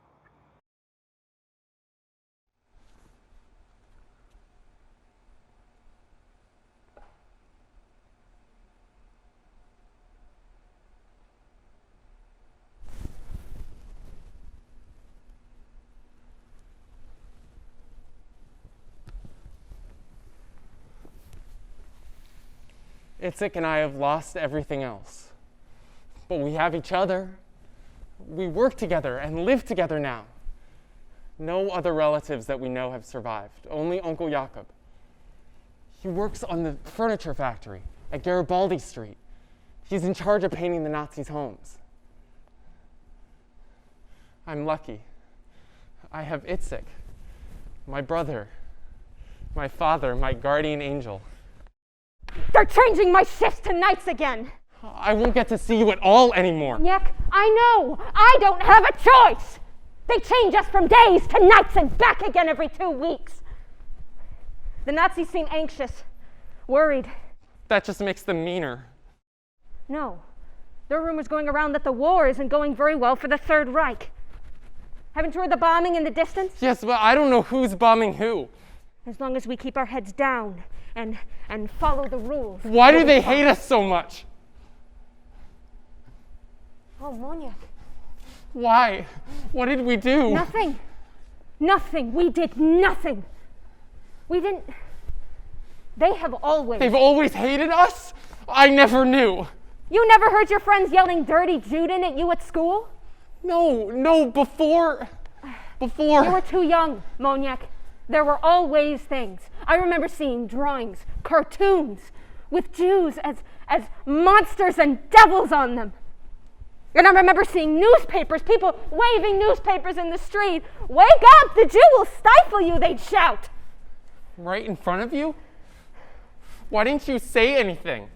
Itzik and I have lost everything else. But we have each other. We work together and live together now. No other relatives that we know have survived, only Uncle Jakob. He works on the furniture factory at Garibaldi Street. He's in charge of painting the Nazis' homes. I'm lucky. I have Itzik, my brother, my father, my guardian angel. They're changing my shifts to nights again. I won't get to see you at all anymore. Moniek, I know. I don't have a choice. They change us from days to nights and back again every 2 weeks. The Nazis seem anxious, worried. That just makes them meaner. No, There are rumors going around that the war isn't going very well for the Third Reich. Haven't you heard the bombing in the distance? Yes, but I don't know who's bombing who. As long as we keep our heads down and follow the rules. Why do they hate us so much? Oh, Moniek. Why? What did we do? Nothing. Nothing. We did nothing. We didn't... They have always... They've always hated us? I never knew. You never heard your friends yelling dirty Juden at you at school? No, before... You were too young, Moniek. There were always things. I remember seeing drawings, cartoons, with Jews as monsters and devils on them. And I remember seeing newspapers, people waving newspapers in the street. Wake up, the Jew will stifle you, they'd shout. Right in front of you? Why didn't you say anything?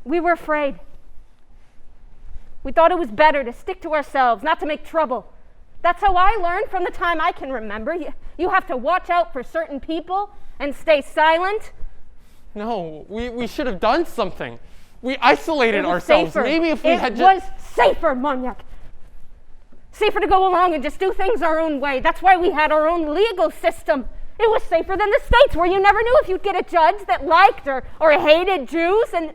We were afraid. We thought it was better to stick to ourselves, not to make trouble. That's how I learned from the time I can remember. You have to watch out for certain people and stay silent. No, we should have done something. We isolated ourselves. Safer. Maybe if we had just... It was safer, Moniek. Safer to go along and just do things our own way. That's why we had our own legal system. It was safer than the States, where you never knew if you'd get a judge that liked or hated Jews, and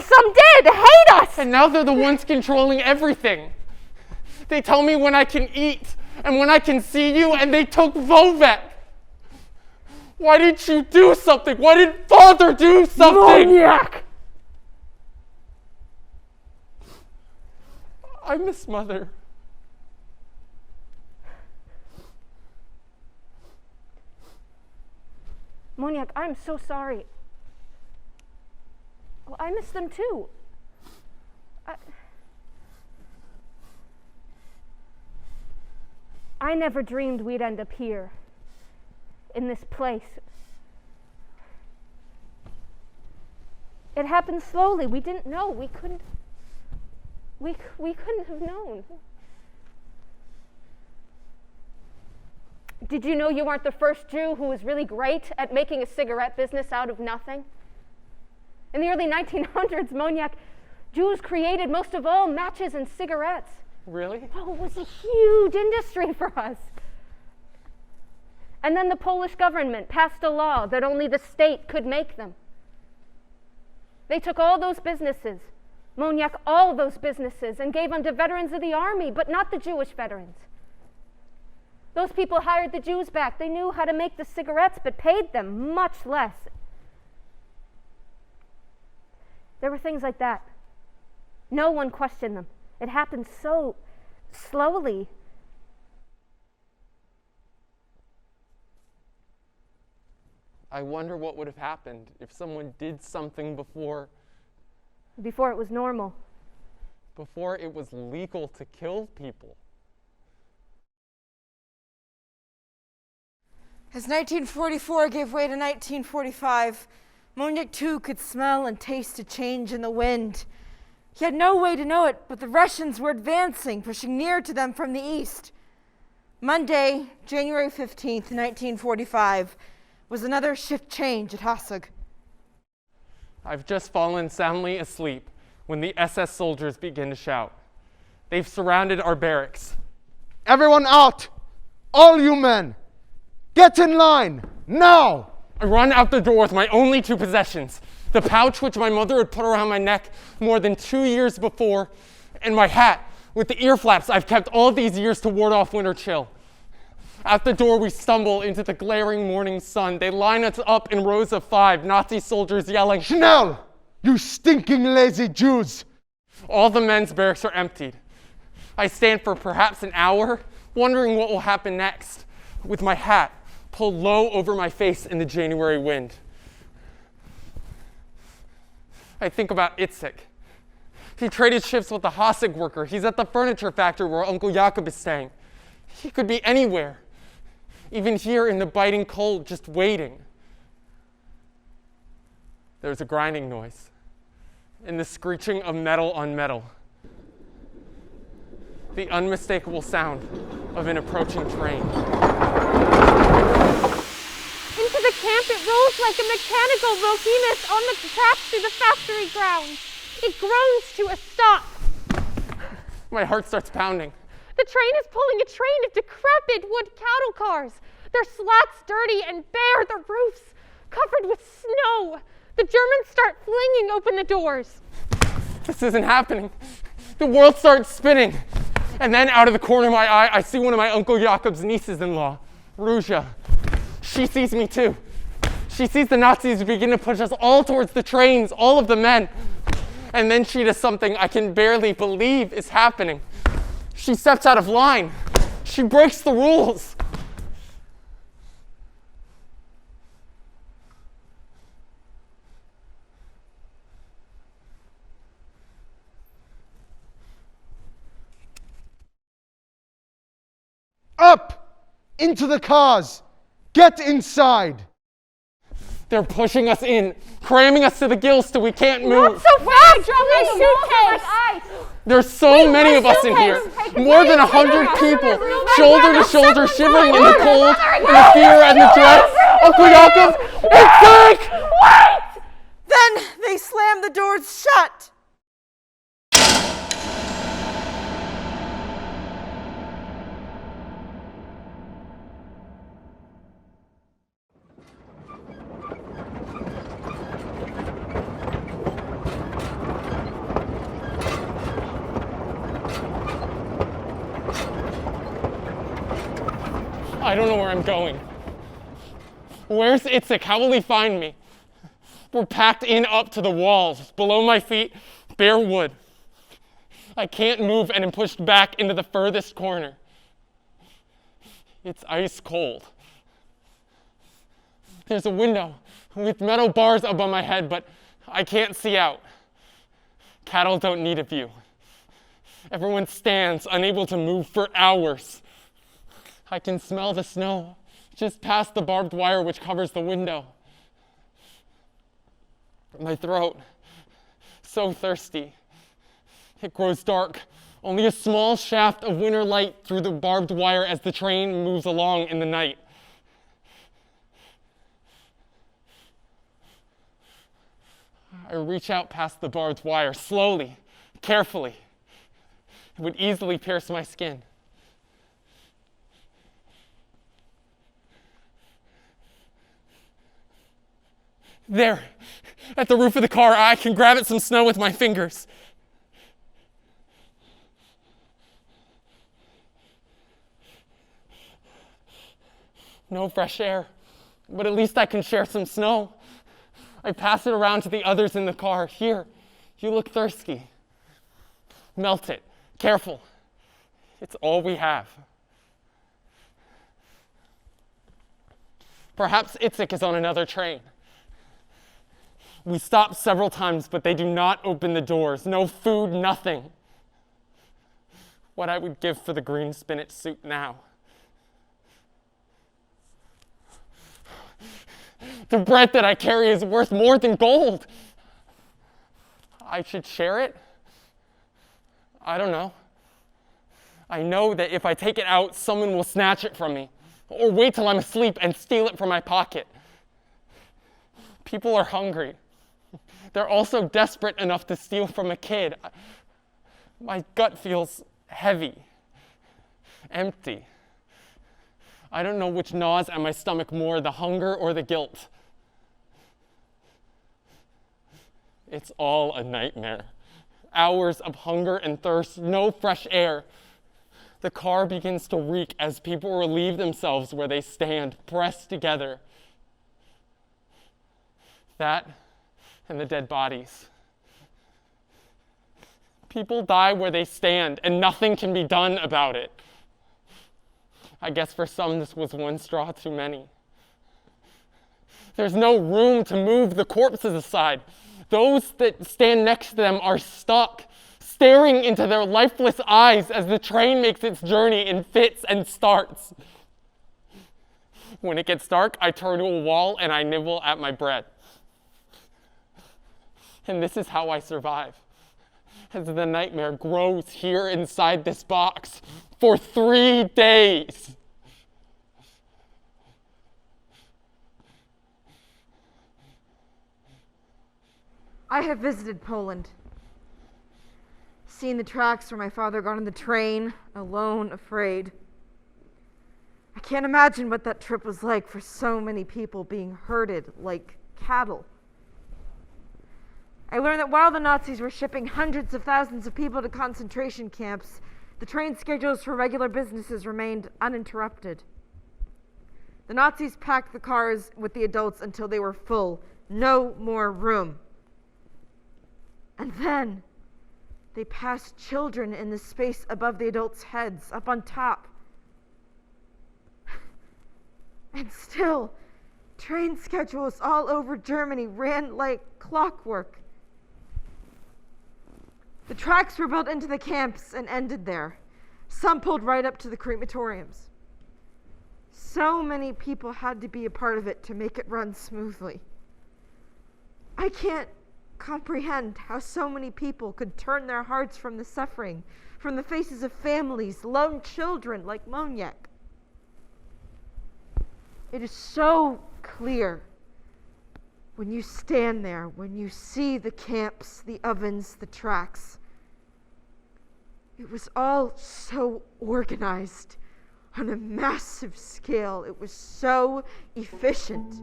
some did hate us. And now they're the ones controlling everything. They tell me when I can eat and when I can see you, and they took Vovek. Why didn't you do something? Why didn't Father do something? Moniek! I miss Mother. Moniek, I'm so sorry. Well, I miss them too. I never dreamed we'd end up here, in this place. It happened slowly. We didn't know. We couldn't have known. Did you know you weren't the first Jew who was really great at making a cigarette business out of nothing? In the early 1900s, Moniek, Jews created most of all matches and cigarettes. Really? Oh, it was a huge industry for us. And then the Polish government passed a law that only the state could make them. They took all those businesses, Moniek, all those businesses, and gave them to veterans of the army, but not the Jewish veterans. Those people hired the Jews back. They knew how to make the cigarettes, but paid them much less. There were things like that. No one questioned them. It happened so slowly. I wonder what would have happened if someone did something before Before it was normal. Before it was legal to kill people. As 1944 gave way to 1945, Moniek too could smell and taste a change in the wind. He had no way to know it, but the Russians were advancing, pushing near to them from the east. Monday, January 15th, 1945, was another shift change at Hasag. I've just fallen soundly asleep when the SS soldiers begin to shout. They've surrounded our barracks. Everyone out! All you men! Get in line! Now! I run out the door with my only two possessions, the pouch which my mother had put around my neck more than 2 years before, and my hat with the ear flaps I've kept all these years to ward off winter chill. At the door, we stumble into the glaring morning sun. They line us up in rows of 5, Nazi soldiers yelling, "Schnell! You stinking lazy Jews!" All the men's barracks are emptied. I stand for perhaps an hour, wondering what will happen next, with my hat pulled low over my face in the January wind. I think about Itzik. He traded shifts with a Hasag worker. He's at the furniture factory where Uncle Jakob is staying. He could be anywhere, even here in the biting cold, just waiting. There's a grinding noise and the screeching of metal on metal. The unmistakable sound of an approaching train. Into the camp it rolls like a mechanical behemoth on the track through the factory grounds. It groans to a stop. My heart starts pounding. The train is pulling a train of decrepit wood cattle cars. Their slats dirty and bare, the roofs covered with snow. The Germans start flinging open the doors. This isn't happening. The world starts spinning. And then out of the corner of my eye, I see one of my Uncle Jakob's nieces-in-law, Ruzha. She sees me too. She sees the Nazis begin to push us all towards the trains, all of the men. And then she does something I can barely believe is happening. She steps out of line. She breaks the rules. Up! Into the cars! Get inside! They're pushing us in, cramming us to the gills till we can't move. Not so fast! Drop my suitcase! There's so many of us in here. More than 100 people, shoulder to shoulder, shivering in the cold, in the fear and the dread. Uncle Jakob, it's sick! Wait! Then they slammed the doors shut. I don't know where I'm going. Where's Itzik? How will he find me? We're packed in up to the walls. Below my feet, bare wood. I can't move and am pushed back into the furthest corner. It's ice cold. There's a window with metal bars above my head, but I can't see out. Cattle don't need a view. Everyone stands, unable to move for hours. I can smell the snow just past the barbed wire which covers the window. My throat, so thirsty. It grows dark. Only a small shaft of winter light through the barbed wire as the train moves along in the night. I reach out past the barbed wire, slowly, carefully. It would easily pierce my skin. There, at the roof of the car, I can grab at some snow with my fingers. No fresh air, but at least I can share some snow. I pass it around to the others in the car. Here, you look thirsty. Melt it, careful. It's all we have. Perhaps Itzik is on another train. We stop several times, but they do not open the doors. No food, nothing. What I would give for the green spinach soup now. The bread that I carry is worth more than gold. I should share it? I don't know. I know that if I take it out, someone will snatch it from me, or wait till I'm asleep and steal it from my pocket. People are hungry. They're also desperate enough to steal from a kid. My gut feels heavy, empty. I don't know which gnaws at my stomach more, the hunger or the guilt. It's all a nightmare. Hours of hunger and thirst, no fresh air. The car begins to reek as people relieve themselves where they stand, pressed together. That and the dead bodies. People die where they stand, and nothing can be done about it. I guess for some this was one straw too many. There's no room to move the corpses aside. Those that stand next to them are stuck, staring into their lifeless eyes as the train makes its journey in fits and starts. When it gets dark, I turn to a wall and I nibble at my bread. And this is how I survive, as the nightmare grows here inside this box for 3 days. I have visited Poland. seen the tracks where my father got on the train, alone, afraid. I can't imagine what that trip was like for so many people being herded like cattle. I learned that while the Nazis were shipping hundreds of thousands of people to concentration camps, the train schedules for regular businesses remained uninterrupted. The Nazis packed the cars with the adults until they were full. No more room. And then they passed children in the space above the adults' heads, up on top. And still, train schedules all over Germany ran like clockwork. The tracks were built into the camps and ended there. Some pulled right up to the crematoriums. So many people had to be a part of it to make it run smoothly. I can't comprehend how so many people could turn their hearts from the suffering, from the faces of families, lone children like Moniek. It is so clear when you stand there, when you see the camps, the ovens, the tracks. It was all so organized on a massive scale. It was so efficient.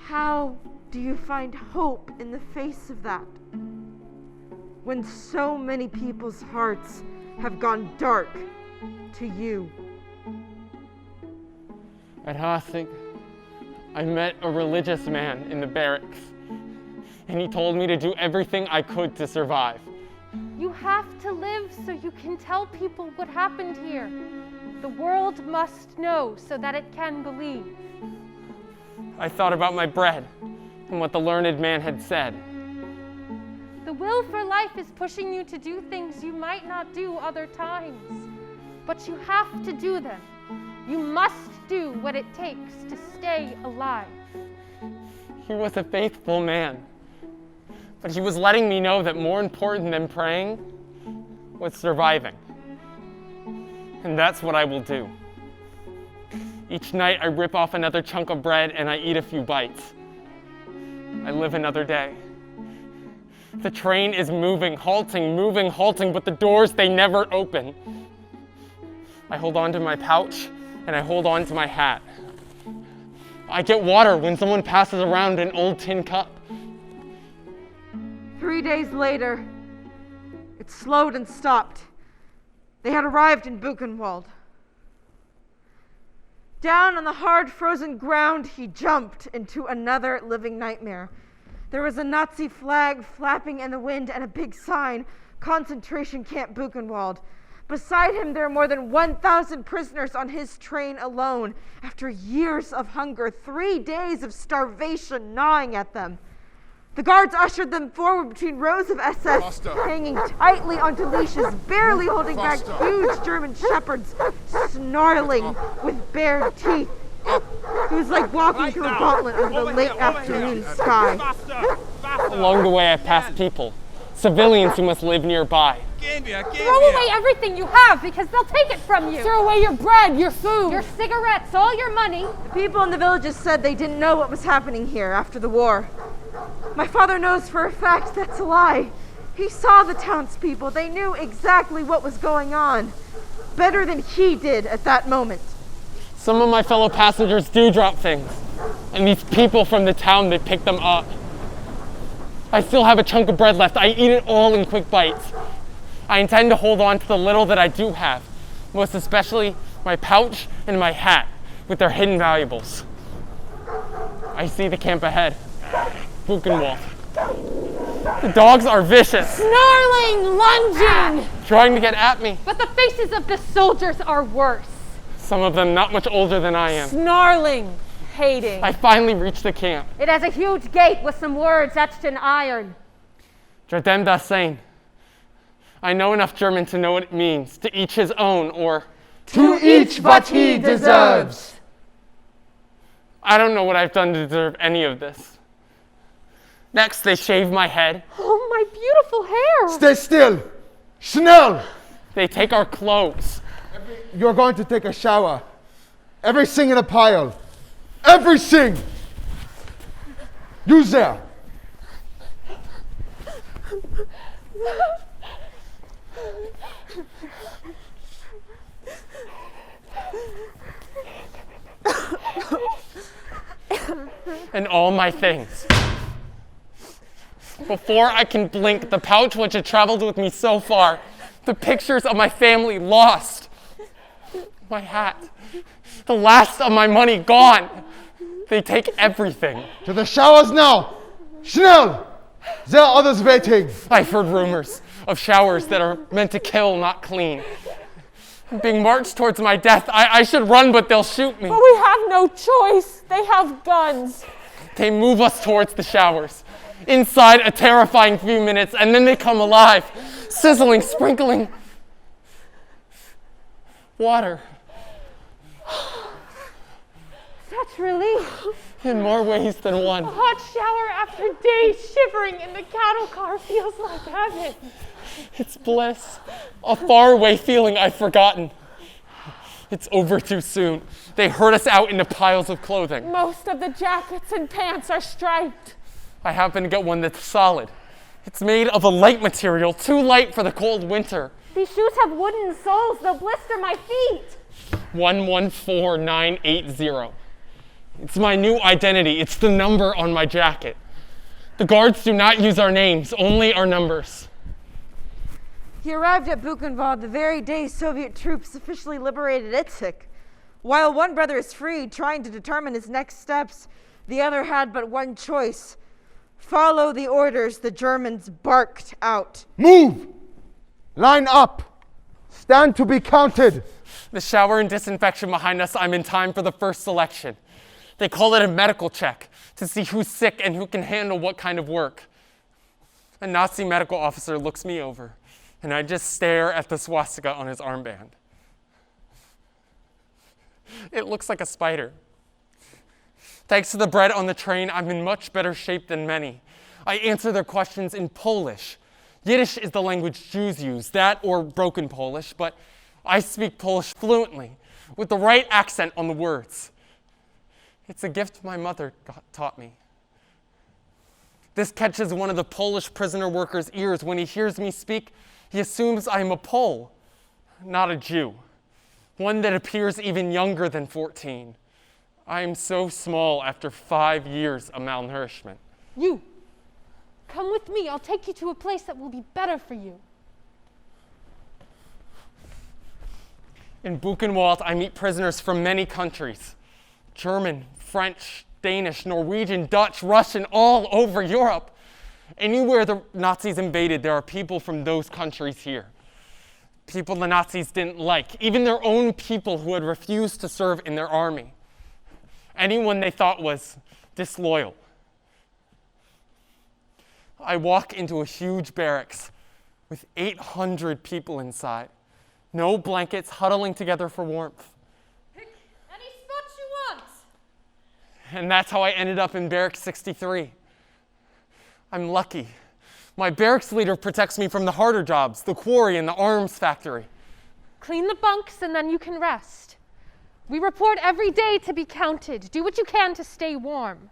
How do you find hope in the face of that? When so many people's hearts have gone dark to you? At Hasag, I met a religious man in the barracks, and he told me to do everything I could to survive. You have to live so you can tell people what happened here. The world must know so that it can believe. I thought about my bread and what the learned man had said. The will for life is pushing you to do things you might not do other times. But you have to do them. You must do what it takes to stay alive. He was a faithful man, but he was letting me know that more important than praying was surviving. And that's what I will do. Each night I rip off another chunk of bread and I eat a few bites. I live another day. The train is moving, halting, but the doors, they never open. I hold on to my pouch and I hold on to my hat. I get water when someone passes around an old tin cup. 3 days later, it slowed and stopped. They had arrived in Buchenwald. Down on the hard, frozen ground, he jumped into another living nightmare. There was a Nazi flag flapping in the wind and a big sign, Concentration Camp Buchenwald. Beside him, there were more than 1,000 prisoners on his train alone. After years of hunger, 3 days of starvation gnawing at them. The guards ushered them forward between rows of SS, hanging tightly onto leashes, barely holding back huge German shepherds, snarling with bared teeth. It was like walking through a gauntlet under the late afternoon sky. Along the way, I passed people, civilians who must live nearby. Throw away everything you have because they'll take it from you. Throw away your bread, your food, your cigarettes, all your money. The people in the villages said they didn't know what was happening here after the war. My father knows for a fact that's a lie. He saw the townspeople. They knew exactly what was going on, better than he did at that moment. Some of my fellow passengers do drop things, and these people from the town, they pick them up. I still have a chunk of bread left. I eat it all in quick bites. I intend to hold on to the little that I do have, most especially my pouch and my hat with their hidden valuables. I see the camp ahead. Buchenwald. The dogs are vicious. Snarling, lunging. Trying to get at me. But the faces of the soldiers are worse. Some of them not much older than I am. Snarling, hating. I finally reached the camp. It has a huge gate with some words etched in iron. Jedem das Sein. I know enough German to know what it means. To each his own, or to each what he deserves. I don't know what I've done to deserve any of this. Next, they shave my head. Oh, my beautiful hair. Stay still. Schnell. They take our clothes. You're going to take a shower. Everything in a pile. Everything. You there. And all my things. Before I can blink, the pouch which had traveled with me so far, the pictures of my family lost, my hat, the last of my money gone. They take everything. To the showers now! Schnell! There are others waiting. I've heard rumors of showers that are meant to kill, not clean. Being marched towards my death, I should run, but they'll shoot me. But we have no choice. They have guns. They move us towards the showers. Inside a terrifying few minutes, and then they come alive, sizzling, sprinkling water. Such relief. In more ways than one. A hot shower after days shivering in the cattle car feels like heaven. It's bliss, a faraway feeling I've forgotten. It's over too soon. They herd us out into piles of clothing. Most of the jackets and pants are striped. I happen to get one that's solid. It's made of a light material, too light for the cold winter. These shoes have wooden soles. They'll blister my feet. 114980. It's my new identity. It's the number on my jacket. The guards do not use our names, only our numbers. He arrived at Buchenwald the very day Soviet troops officially liberated Itzhik. While one brother is free, trying to determine his next steps, the other had but one choice: follow the orders the Germans barked out. Move! Line up! Stand to be counted! The shower and disinfection behind us, I'm in time for the first selection. They call it a medical check to see who's sick and who can handle what kind of work. A Nazi medical officer looks me over, and I just stare at the swastika on his armband. It looks like a spider. Thanks to the bread on the train, I'm in much better shape than many. I answer their questions in Polish. Yiddish is the language Jews use, that or broken Polish, but I speak Polish fluently, with the right accent on the words. It's a gift my mother taught me. This catches one of the Polish prisoner workers' ears. When he hears me speak, he assumes I am a Pole, not a Jew, one that appears even younger than 14. I am so small after 5 years of malnourishment. You, come with me. I'll take you to a place that will be better for you. In Buchenwald, I meet prisoners from many countries. German, French, Danish, Norwegian, Dutch, Russian, all over Europe. Anywhere the Nazis invaded, there are people from those countries here. People the Nazis didn't like, even their own people who had refused to serve in their army. Anyone they thought was disloyal. I walk into a huge barracks with 800 people inside. No blankets, huddling together for warmth. Pick any spot you want. And that's how I ended up in Barracks 63. I'm lucky. My barracks leader protects me from the harder jobs, the quarry and the arms factory. Clean the bunks and then you can rest. We report every day to be counted. Do what you can to stay warm.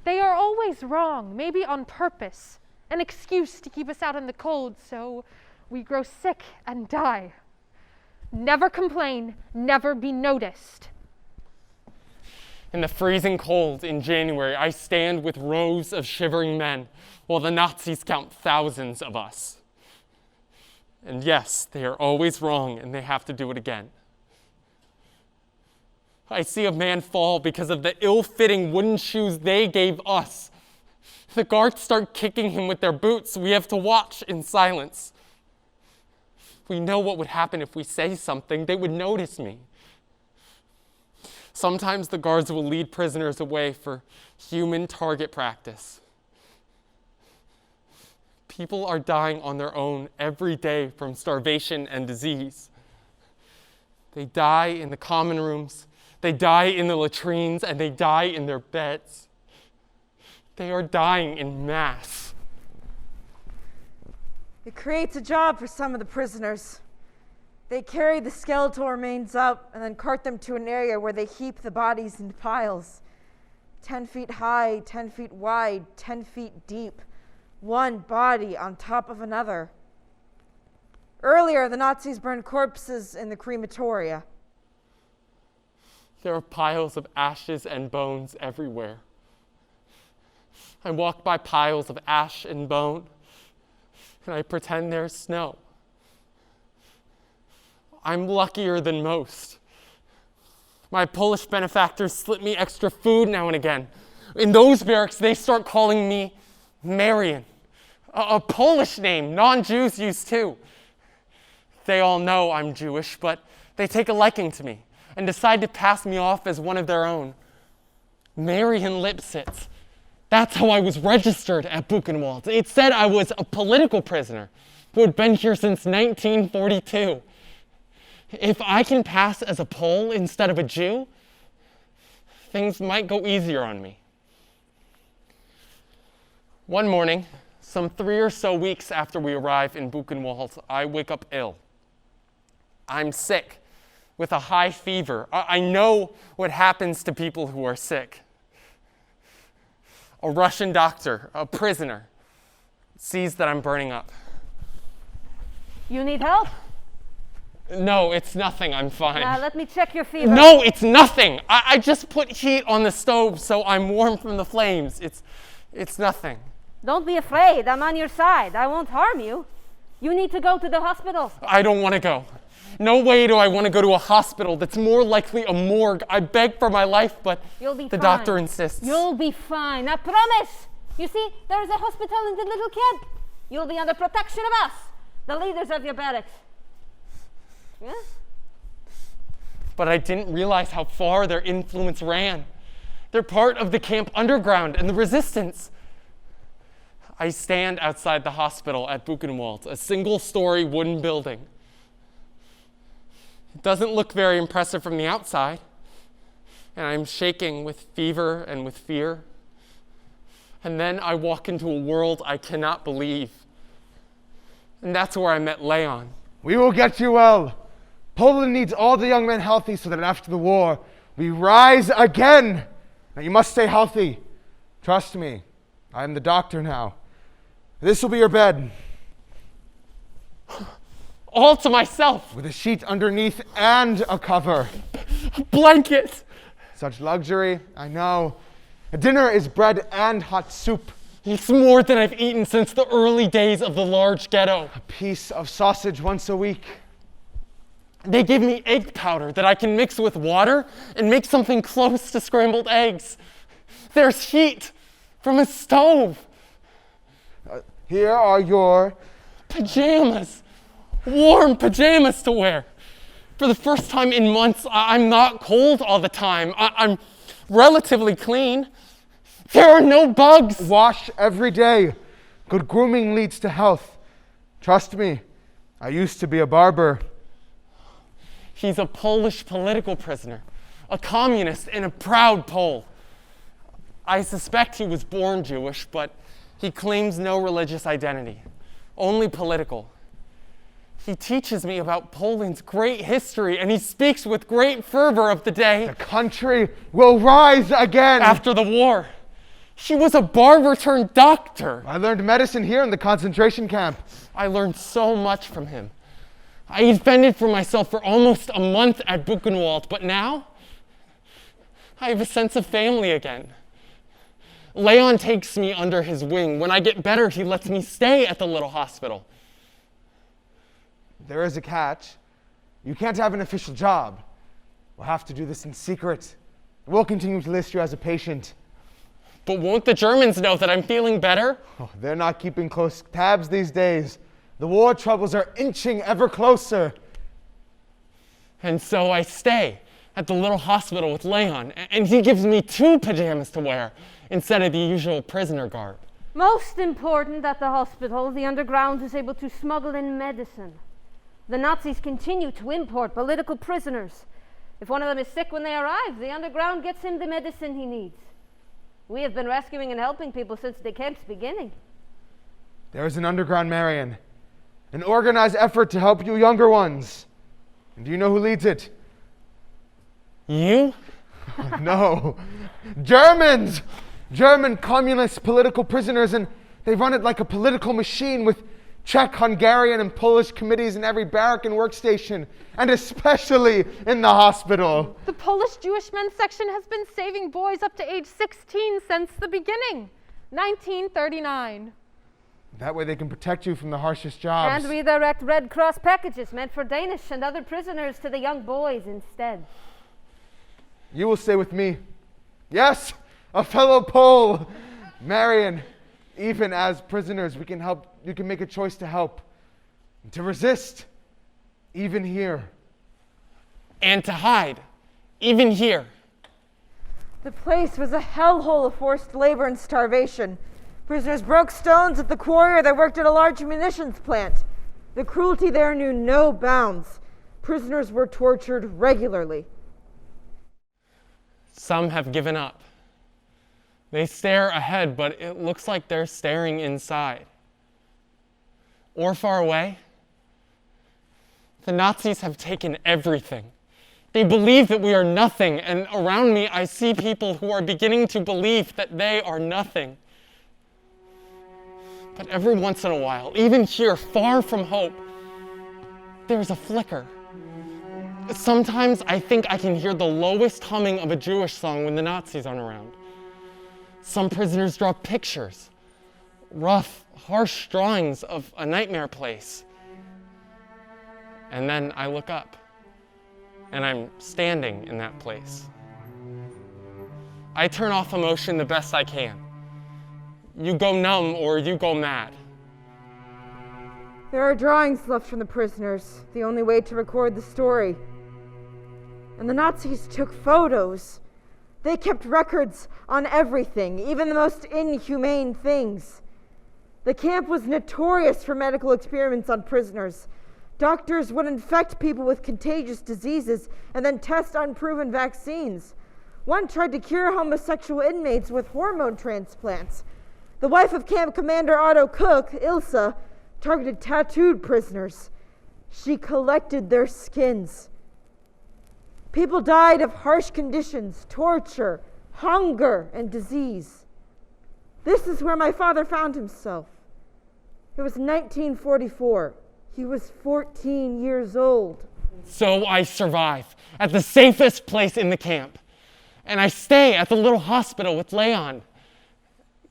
They are always wrong, maybe on purpose. An excuse to keep us out in the cold, so we grow sick and die. Never complain, never be noticed. In the freezing cold in January, I stand with rows of shivering men while the Nazis count thousands of us. And yes, they are always wrong and they have to do it again. I see a man fall because of the ill-fitting wooden shoes they gave us. The guards start kicking him with their boots. We have to watch in silence. We know what would happen if we say something. They would notice me. Sometimes the guards will lead prisoners away for human target practice. People are dying on their own every day from starvation and disease. They die in the common rooms, they die in the latrines, and they die in their beds. They are dying in mass. It creates a job for some of the prisoners. They carry the skeletal remains up and then cart them to an area where they heap the bodies into piles, 10 feet high, 10 feet wide, 10 feet deep, one body on top of another. Earlier, the Nazis burned corpses in the crematoria. There are piles of ashes and bones everywhere. I walk by piles of ash and bone, and I pretend there's snow. I'm luckier than most. My Polish benefactors slip me extra food now and again. In those barracks, they start calling me Marian, a Polish name non-Jews use too. They all know I'm Jewish, but they take a liking to me and decide to pass me off as one of their own. Marian Lipsitz. That's how I was registered at Buchenwald. It said I was a political prisoner who had been here since 1942. If I can pass as a Pole instead of a Jew, things might go easier on me. One morning, some 3 or so weeks after we arrive in Buchenwald, I wake up ill. I'm sick with a high fever. I know what happens to people who are sick. A Russian doctor, a prisoner, sees that I'm burning up. You need help? No, it's nothing. I'm fine. Let me check your fever. No, it's nothing. I just put heat on the stove so I'm warm from the flames. It's nothing. Don't be afraid. I'm on your side. I won't harm you. You need to go to the hospital. I don't want to go. No way do I want to go to a hospital that's more likely a morgue. I beg for my life, but the doctor insists. You'll be fine. I promise. You see, there's a hospital in the little camp. You'll be under protection of us, the leaders of your barracks. Yeah? But I didn't realize how far their influence ran. They're part of the camp underground and the resistance. I stand outside the hospital at Buchenwald, a single-story wooden building. It doesn't look very impressive from the outside, and I'm shaking with fever and with fear. And then I walk into a world I cannot believe. And that's where I met Leon. We will get you well. Poland needs all the young men healthy so that after the war, we rise again. Now you must stay healthy. Trust me, I am the doctor now. This will be your bed. All to myself. With a sheet underneath and a cover. A blanket. Such luxury, I know. Dinner is bread and hot soup. It's more than I've eaten since the early days of the large ghetto. A piece of sausage once a week. They give me egg powder that I can mix with water and make something close to scrambled eggs. There's heat from a stove. Here are your pajamas. Warm pajamas to wear. For the first time in months, I'm not cold all the time. I'm relatively clean. There are no bugs. Wash every day. Good grooming leads to health. Trust me, I used to be a barber. He's a Polish political prisoner, a communist and a proud Pole. I suspect he was born Jewish, but he claims no religious identity, only political. He teaches me about Poland's great history, and he speaks with great fervor of the day. The country will rise again. After the war. He was a barber turned doctor. I learned medicine here in the concentration camp. I learned so much from him. I had fended for myself for almost a month at Buchenwald, but now I have a sense of family again. Leon takes me under his wing. When I get better, he lets me stay at the little hospital. There is a catch. You can't have an official job. We'll have to do this in secret. We'll continue to list you as a patient. But won't the Germans know that I'm feeling better? Oh, they're not keeping close tabs these days. The war troubles are inching ever closer. And so I stay at the little hospital with Leon, and he gives me 2 pajamas to wear instead of the usual prisoner garb. Most important at the hospital, the underground is able to smuggle in medicine. The Nazis continue to import political prisoners. If one of them is sick when they arrive, the underground gets him the medicine he needs. We have been rescuing and helping people since the camp's beginning. There is an underground Marian, an organized effort to help you younger ones. And do you know who leads it? You? No. Germans! German communist political prisoners, and They run it like a political machine with Czech, Hungarian, and Polish committees in every barrack and workstation, and especially in the hospital. The Polish Jewish men's section has been saving boys up to age 16 since the beginning, 1939. That way they can protect you from the harshest jobs. And we direct Red Cross packages meant for Danish and other prisoners to the young boys instead. You will stay with me. Yes, a fellow Pole. Marion, even as prisoners, we can help. You can make a choice to help, to resist, even here. And to hide, even here. The place was a hellhole of forced labor and starvation. Prisoners broke stones at the quarry or they worked at a large munitions plant. The cruelty there knew no bounds. Prisoners were tortured regularly. Some have given up. They stare ahead, but it looks like they're staring inside. Or far away. The Nazis have taken everything. They believe that we are nothing, and around me I see people who are beginning to believe that they are nothing. But every once in a while, even here, far from hope, there's a flicker. Sometimes I think I can hear the lowest humming of a Jewish song when the Nazis aren't around. Some prisoners draw pictures, rough, harsh drawings of a nightmare place. And then I look up, and I'm standing in that place. I turn off emotion the best I can. You go numb or you go mad. There are drawings left from the prisoners, the only way to record the story. And the Nazis took photos. They kept records on everything, even the most inhumane things. The camp was notorious for medical experiments on prisoners. Doctors would infect people with contagious diseases and then test unproven vaccines. One tried to cure homosexual inmates with hormone transplants. The wife of Camp Commander Otto Cook, Ilsa, targeted tattooed prisoners. She collected their skins. People died of harsh conditions, torture, hunger, and disease. This is where my father found himself. It was 1944. He was 14 years old. So I survive at the safest place in the camp. And I stay at the little hospital with Leon.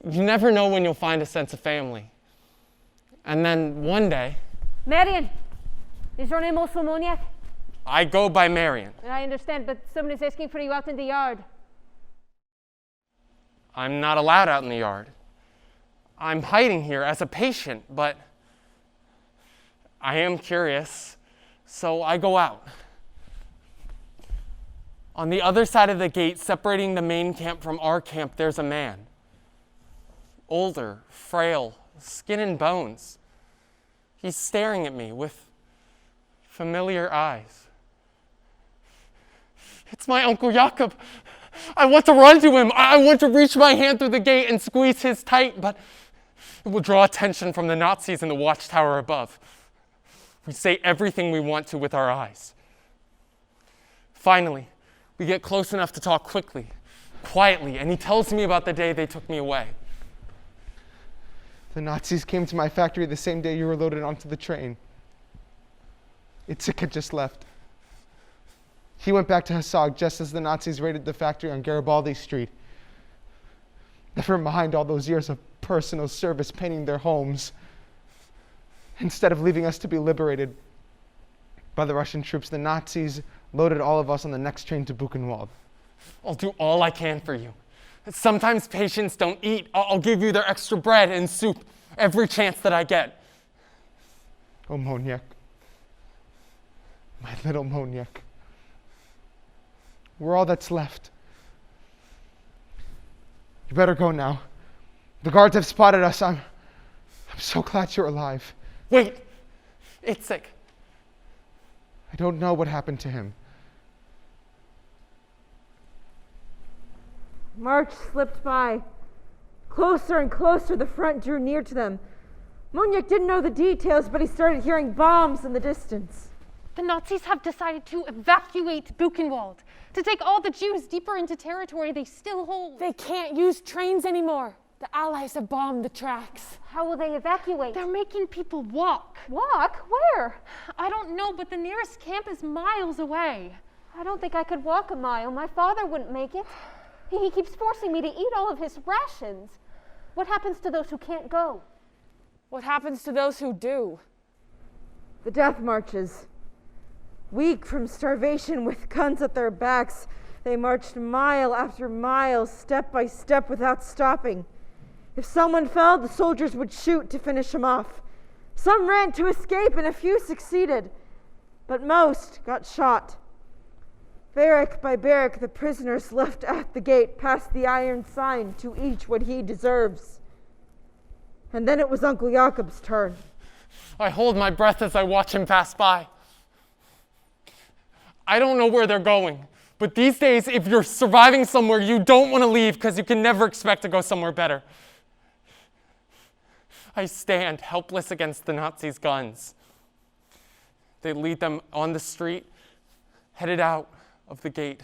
You never know when you'll find a sense of family. And then one day... Marion, is your name also Moniek? I go by Marion. I understand, but someone is asking for you out in the yard. I'm not allowed out in the yard. I'm hiding here as a patient, but I am curious, so I go out. On the other side of the gate, separating the main camp from our camp, there's a man. Older, frail, skin and bones. He's staring at me with familiar eyes. It's my Uncle Jakob. I want to run to him. I want to reach my hand through the gate and squeeze his tight, but it will draw attention from the Nazis in the watchtower above. We say everything we want to with our eyes. Finally, we get close enough to talk quickly, quietly, and he tells me about the day they took me away. The Nazis came to my factory the same day you were loaded onto the train. Itzhak had just left. He went back to Hasag just as the Nazis raided the factory on Garibaldi Street. Never mind all those years of personal service painting their homes. Instead of leaving us to be liberated by the Russian troops, the Nazis loaded all of us on the next train to Buchenwald. I'll do all I can for you. Sometimes patients don't eat. I'll give you their extra bread and soup every chance that I get. Oh, Moniek. My little Moniek. We're all that's left. You better go now. The guards have spotted us. I'm so glad you're alive. Wait, Itzhak. I don't know what happened to him. March slipped by. Closer and closer, the front drew near to them. Moniek didn't know the details, but he started hearing bombs in the distance. The Nazis have decided to evacuate Buchenwald, to take all the Jews deeper into territory they still hold. They can't use trains anymore. The Allies have bombed the tracks. How will they evacuate? They're making people walk. Walk? Where? I don't know, but the nearest camp is miles away. I don't think I could walk a mile. My father wouldn't make it. He keeps forcing me to eat all of his rations. What happens to those who can't go? What happens to those who do? The death marches. Weak from starvation with guns at their backs, they marched mile after mile, step by step, without stopping. If someone fell, the soldiers would shoot to finish him off. Some ran to escape, and a few succeeded, but most got shot. Barrack by barrack, the prisoners left at the gate passed the iron sign, to each what he deserves. And then it was Uncle Jakob's turn. I hold my breath as I watch him pass by. I don't know where they're going, but these days, if you're surviving somewhere, you don't want to leave because you can never expect to go somewhere better. I stand helpless against the Nazis' guns. They lead them on the street, headed out of the gate.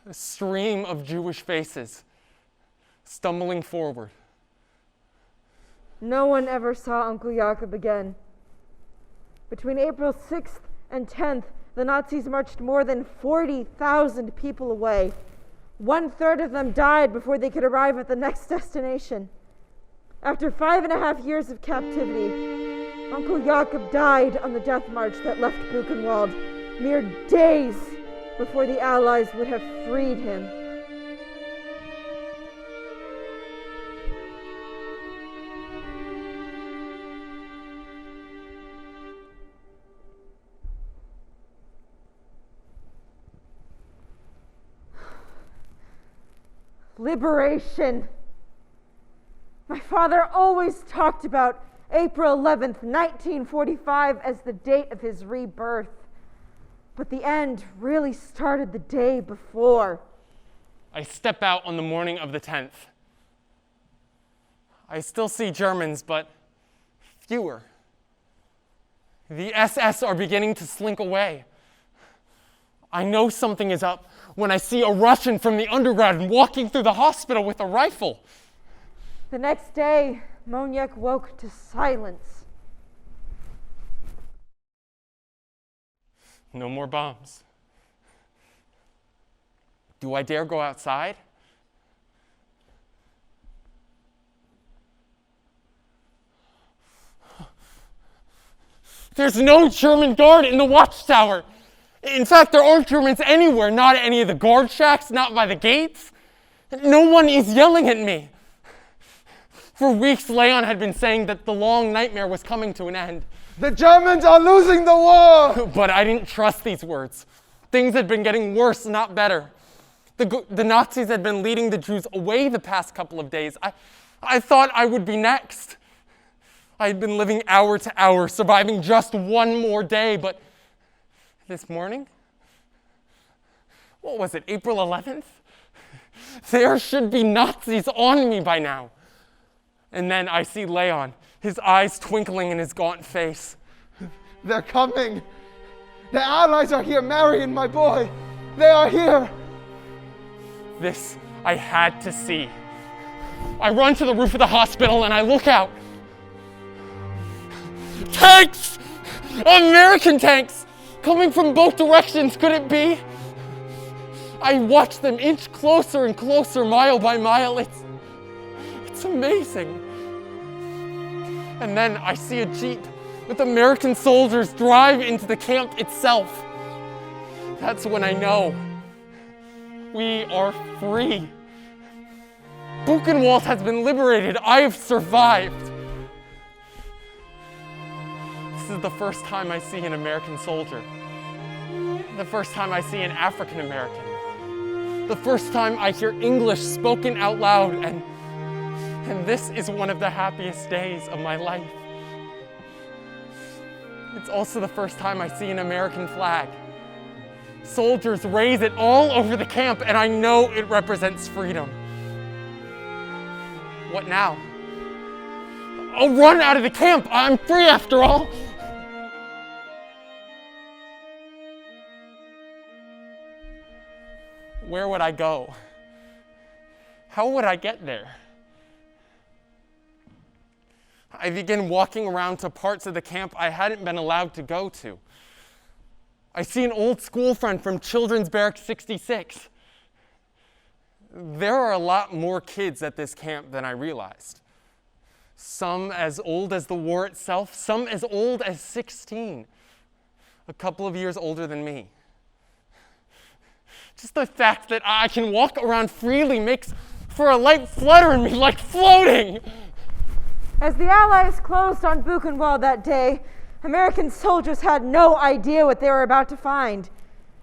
A stream of Jewish faces stumbling forward. No one ever saw Uncle Jakob again. Between April 6th and 10th, the Nazis marched more than 40,000 people away. 1/3 of them died before they could arrive at the next destination. After 5.5 years of captivity, Uncle Jakob died on the death march that left Buchenwald, mere days before the Allies would have freed him. Liberation. My father always talked about April 11th, 1945 as the date of his rebirth. But the end really started the day before. I step out on the morning of the 10th. I still see Germans, but fewer. The SS are beginning to slink away. I know something is up when I see a Russian from the underground walking through the hospital with a rifle. The next day, Moniek woke to silence. No more bombs. Do I dare go outside? There's no German guard in the watchtower. In fact, there aren't Germans anywhere, not at any of the guard shacks, not by the gates. No one is yelling at me. For weeks, Leon had been saying that the long nightmare was coming to an end. The Germans are losing the war! But I didn't trust these words. Things had been getting worse, not better. The Nazis had been leading the Jews away the past couple of days. I thought I would be next. I had been living hour to hour, surviving just one more day, but this morning? What was it, April 11th? There should be Nazis on me by now. And then I see Leon, his eyes twinkling in his gaunt face. They're coming. The Allies are here, Marion, my boy. They are here. This I had to see. I run to the roof of the hospital and I look out. Tanks! American tanks! Coming from both directions, could it be? I watch them inch closer and closer, mile by mile. It's amazing. And then I see a Jeep with American soldiers drive into the camp itself. That's when I know we are free. Buchenwald has been liberated. I have survived. This is the first time I see an American soldier. The first time I see an African American. The first time I hear English spoken out loud, and this is one of the happiest days of my life. It's also the first time I see an American flag. Soldiers raise it all over the camp, and I know it represents freedom. What now? I'll run out of the camp. I'm free after all. Where would I go? How would I get there? I began walking around to parts of the camp I hadn't been allowed to go to. I see an old school friend from Children's Barracks 66. There are a lot more kids at this camp than I realized. Some as old as the war itself, some as old as 16. A couple of years older than me. Just the fact that I can walk around freely makes for a light flutter in me, like floating. As the Allies closed on Buchenwald that day, American soldiers had no idea what they were about to find.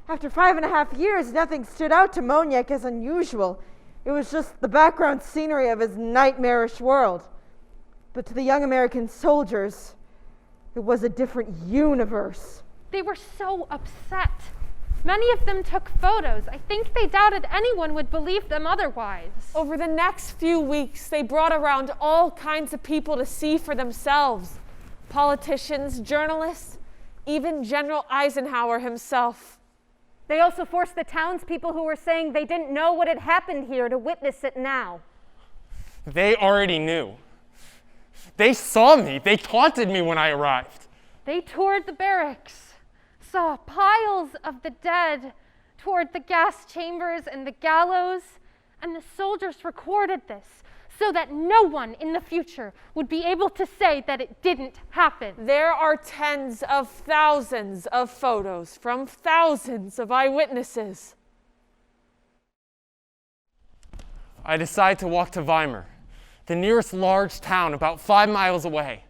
After 5.5 years, nothing stood out to Moniek as unusual. It was just the background scenery of his nightmarish world. But to the young American soldiers, it was a different universe. They were so upset. Many of them took photos. I think they doubted anyone would believe them otherwise. Over the next few weeks, they brought around all kinds of people to see for themselves. Politicians, journalists, even General Eisenhower himself. They also forced the townspeople who were saying they didn't know what had happened here to witness it now. They already knew. They saw me. They taunted me when I arrived. They toured the barracks, saw piles of the dead, toured the gas chambers and the gallows, and the soldiers recorded this so that no one in the future would be able to say that it didn't happen. There are tens of thousands of photos from thousands of eyewitnesses. I decide to walk to Weimar, the nearest large town about 5 miles away.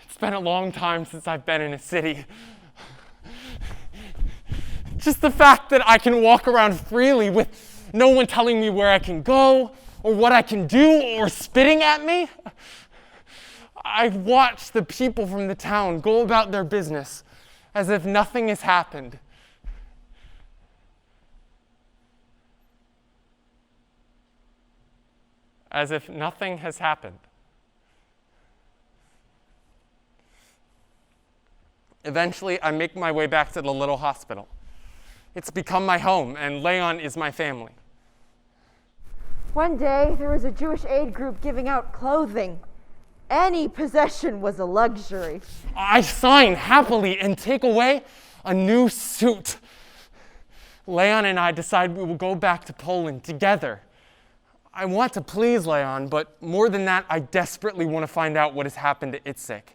It's been a long time since I've been in a city. Just the fact that I can walk around freely with no one telling me where I can go or what I can do or spitting at me. I watch the people from the town go about their business as if nothing has happened. As if nothing has happened. Eventually, I make my way back to the little hospital. It's become my home, and Leon is my family. One day, there was a Jewish aid group giving out clothing. Any possession was a luxury. I sign happily and take away a new suit. Leon and I decide we will go back to Poland together. I want to please Leon, but more than that, I desperately want to find out what has happened to Itzik.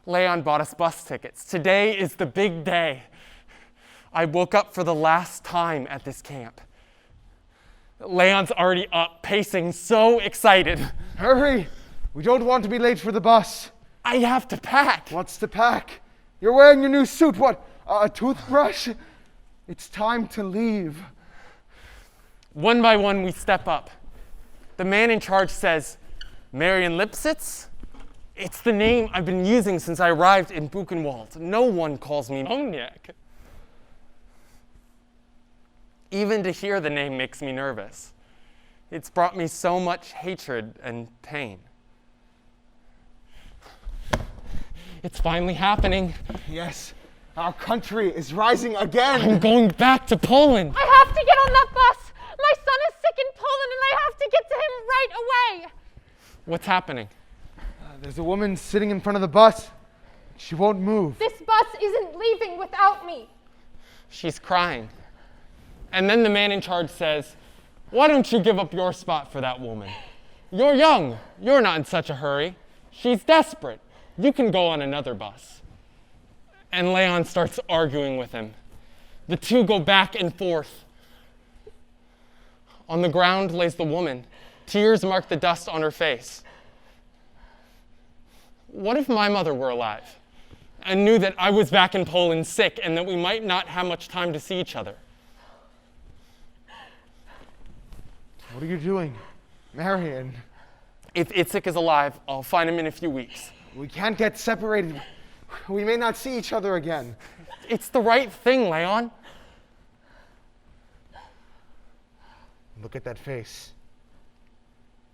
Leon bought us bus tickets. Today is the big day. I woke up for the last time at this camp. Leon's already up, pacing, so excited. Hurry! We don't want to be late for the bus. I have to pack. What's to pack? You're wearing your new suit. What, a toothbrush? It's time to leave. One by one, we step up. The man in charge says, Marion Lipsitz? It's the name I've been using since I arrived in Buchenwald. No one calls me Moniek. Even to hear the name makes me nervous. It's brought me so much hatred and pain. It's finally happening. Yes, our country is rising again. I'm going back to Poland. I have to get on that bus. My son is sick in Poland and I have to get to him right away. What's happening? There's a woman sitting in front of the bus. She won't move. This bus isn't leaving without me. She's crying. And then the man in charge says, why don't you give up your spot for that woman? You're young. You're not in such a hurry. She's desperate. You can go on another bus. And Leon starts arguing with him. The two go back and forth. On the ground lays the woman. Tears mark the dust on her face. What if my mother were alive and knew that I was back in Poland sick and that we might not have much time to see each other? What are you doing? Marion. If Itzik is alive, I'll find him in a few weeks. We can't get separated. We may not see each other again. It's the right thing, Leon. Look at that face.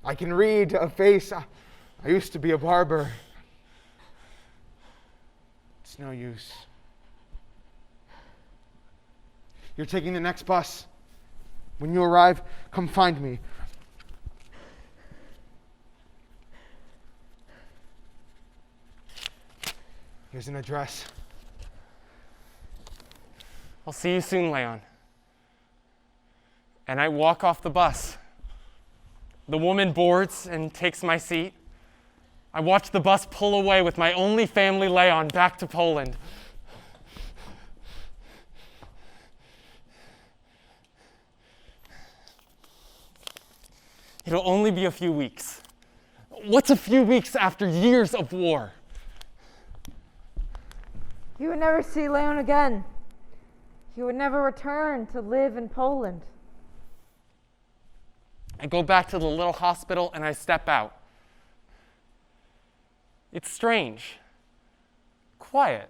I can read a face. I used to be a barber. It's no use. You're taking the next bus. When you arrive, come find me. Here's an address. I'll see you soon, Leon. And I walk off the bus. The woman boards and takes my seat. I watch the bus pull away with my only family, Leon, back to Poland. It'll only be a few weeks. What's a few weeks after years of war? You would never see Leon again. He would never return to live in Poland. I go back to the little hospital and I step out. It's strange. Quiet.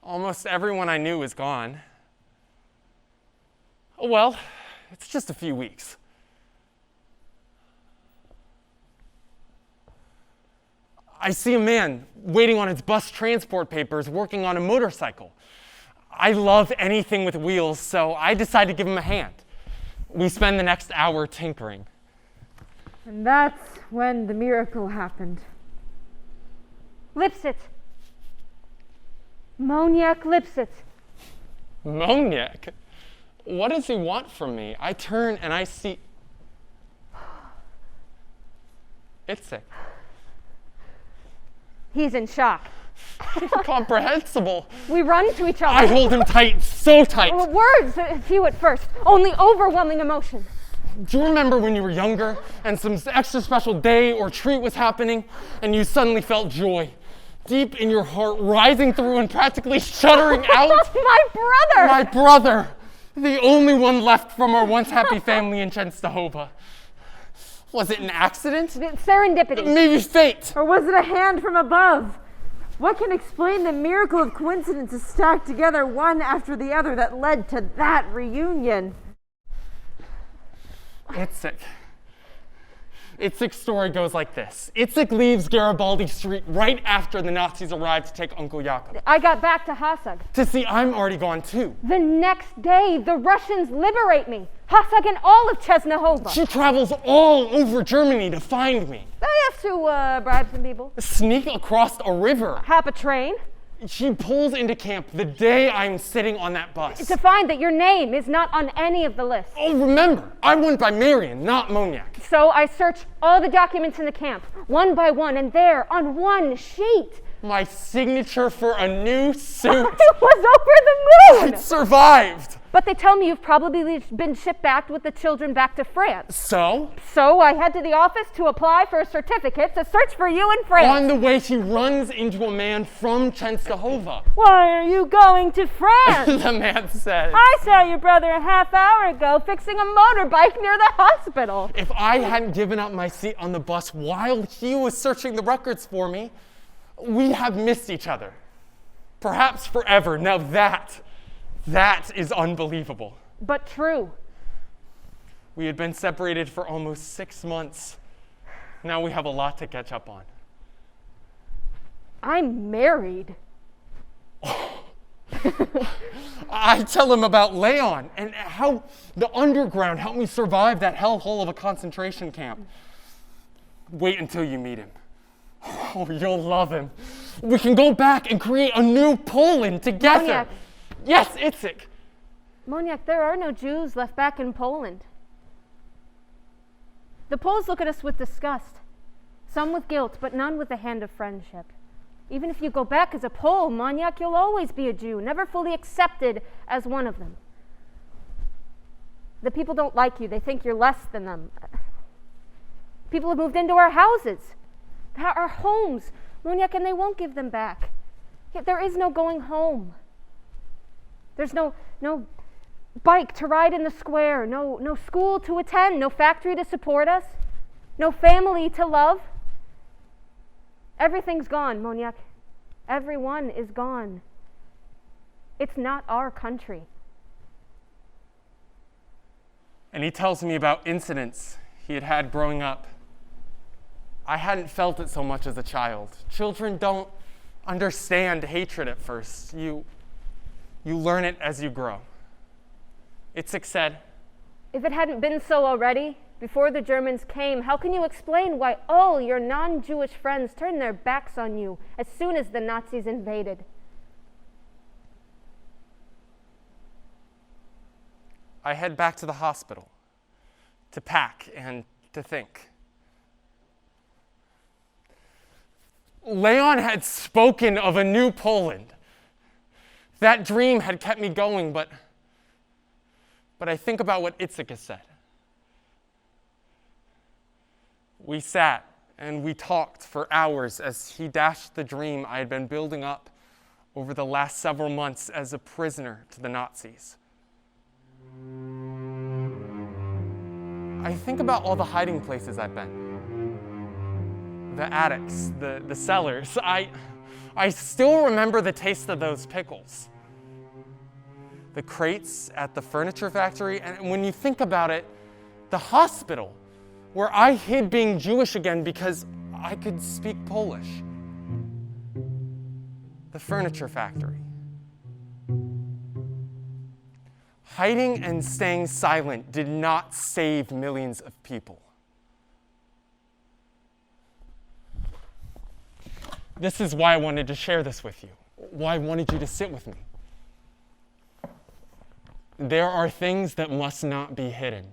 Almost everyone I knew is gone. Oh well, it's just a few weeks. I see a man waiting on his bus transport papers, working on a motorcycle. I love anything with wheels, so I decide to give him a hand. We spend the next hour tinkering. And that's when the miracle happened. Lipsit. Moniek Lipsit. Moniek? What does he want from me? I turn and I see... Itzik. He's in shock. Incomprehensible. We run to each other. I hold him tight, so tight. Words, few at first, only overwhelming emotion. Do you remember when you were younger and some extra special day or treat was happening and you suddenly felt joy? Deep in your heart, rising through and practically shuddering out? My brother! My brother! The only one left from our once happy family in Częstochowa. Was it an accident? Serendipity. Maybe fate. Or was it a hand from above? What can explain the miracle of coincidences stacked together one after the other that led to that reunion? Itzik. Itzik's story goes like this. Itzik leaves Garibaldi Street right after the Nazis arrived to take Uncle Jakob. I got back to Hasag. To see I'm already gone too. The next day, the Russians liberate me. Hasag and all of Częstochowa. She travels all over Germany to find me. I have to bribe some people. Sneak across a river. Hop a train. She pulls into camp the day I'm sitting on that bus. To find that your name is not on any of the lists. Oh, remember, I went by Marion, not Moniek. So I search all the documents in the camp, one by one, and there, on one sheet, my signature for a new suit. I was over the moon! I survived! But they tell me you've probably been shipped back with the children back to France. So? So I head to the office to apply for a certificate to search for you in France. On the way, she runs into a man from Częstochowa. Why are you going to France? The man says. I saw your brother a half hour ago fixing a motorbike near the hospital. If I hadn't given up my seat on the bus while he was searching the records for me, we have missed each other. Perhaps forever. Now that is unbelievable. But true. We had been separated for almost 6 months. Now we have a lot to catch up on. I'm married. I tell him about Leon and how the underground helped me survive that hellhole of a concentration camp. Wait until you meet him. Oh, you'll love him. We can go back and create a new Poland together. Moniek. Yes, Itzik. Moniek, there are no Jews left back in Poland. The Poles look at us with disgust, some with guilt, but none with the hand of friendship. Even if you go back as a Pole, Moniek, you'll always be a Jew, never fully accepted as one of them. The people don't like you. They think you're less than them. People have moved into our houses, our homes, Moniek, and they won't give them back. Yet there is no going home. There's no bike to ride in the square, no school to attend, no factory to support us, no family to love. Everything's gone, Moniek. Everyone is gone. It's not our country. And he tells me about incidents he had had growing up. I hadn't felt it so much as a child. Children don't understand hatred at first. You learn it as you grow. Itzik said, If it hadn't been so already, before the Germans came, how can you explain why all your non-Jewish friends turned their backs on you as soon as the Nazis invaded? I head back to the hospital to pack and to think. Leon had spoken of a new Poland. That dream had kept me going, but I think about what Itzik has said. We sat and we talked for hours as he dashed the dream I had been building up over the last several months as a prisoner to the Nazis. I think about all the hiding places I've been. The attics, the cellars. I still remember the taste of those pickles. The crates at the furniture factory, and when you think about it, the hospital, where I hid being Jewish again because I could speak Polish. The furniture factory. Hiding and staying silent did not save millions of people. This is why I wanted to share this with you, why I wanted you to sit with me. There are things that must not be hidden,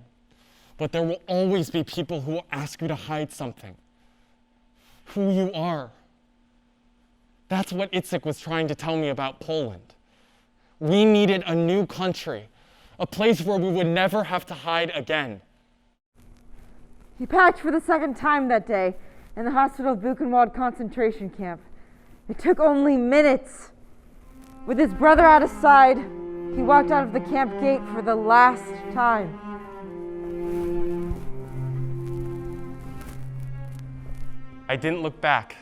but there will always be people who will ask you to hide something, who you are. That's what Itzik was trying to tell me about Poland. We needed a new country, a place where we would never have to hide again. He packed for the second time that day in the hospital of Buchenwald concentration camp. It took only minutes. With his brother at his side, he walked out of the camp gate for the last time. I didn't look back.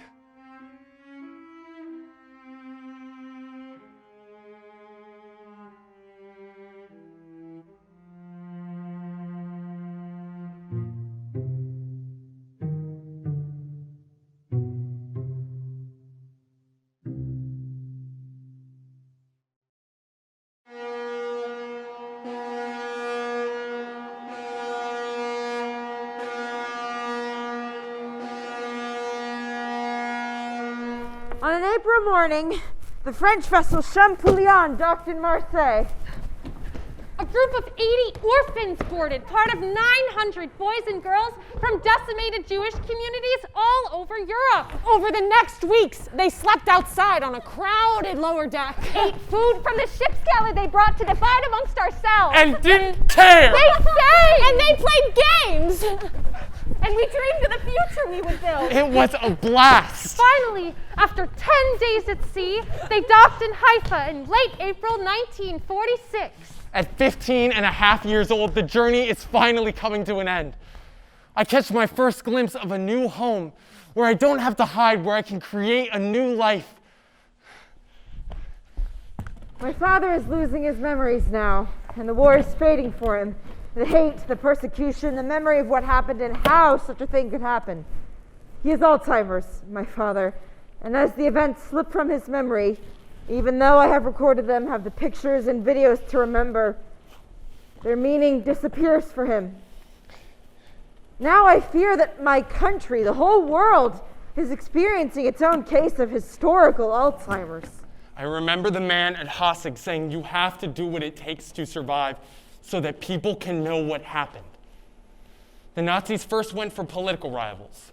On an April morning, the French vessel Champollion docked in Marseille. A group of 80 orphans boarded, part of 900 boys and girls from decimated Jewish communities all over Europe. Over the next weeks, they slept outside on a crowded lower deck. Ate food from the ship's galley they brought to divide amongst ourselves. And didn't care! They sang! And they played games! And we dreamed of the future we would build. It was a blast! Finally, after 10 days at sea, they docked in Haifa in late April 1946. At 15 and a half years old, the journey is finally coming to an end. I catch my first glimpse of a new home where I don't have to hide, where I can create a new life. My father is losing his memories now, and the war is fading for him. The hate, the persecution, the memory of what happened and how such a thing could happen. He has Alzheimer's, my father, and as the events slip from his memory, even though I have recorded them, have the pictures and videos to remember, their meaning disappears for him. Now I fear that my country, the whole world, is experiencing its own case of historical Alzheimer's. I remember the man at Hasag saying, "You have to do what it takes to survive so that people can know what happened." The Nazis first went for political rivals,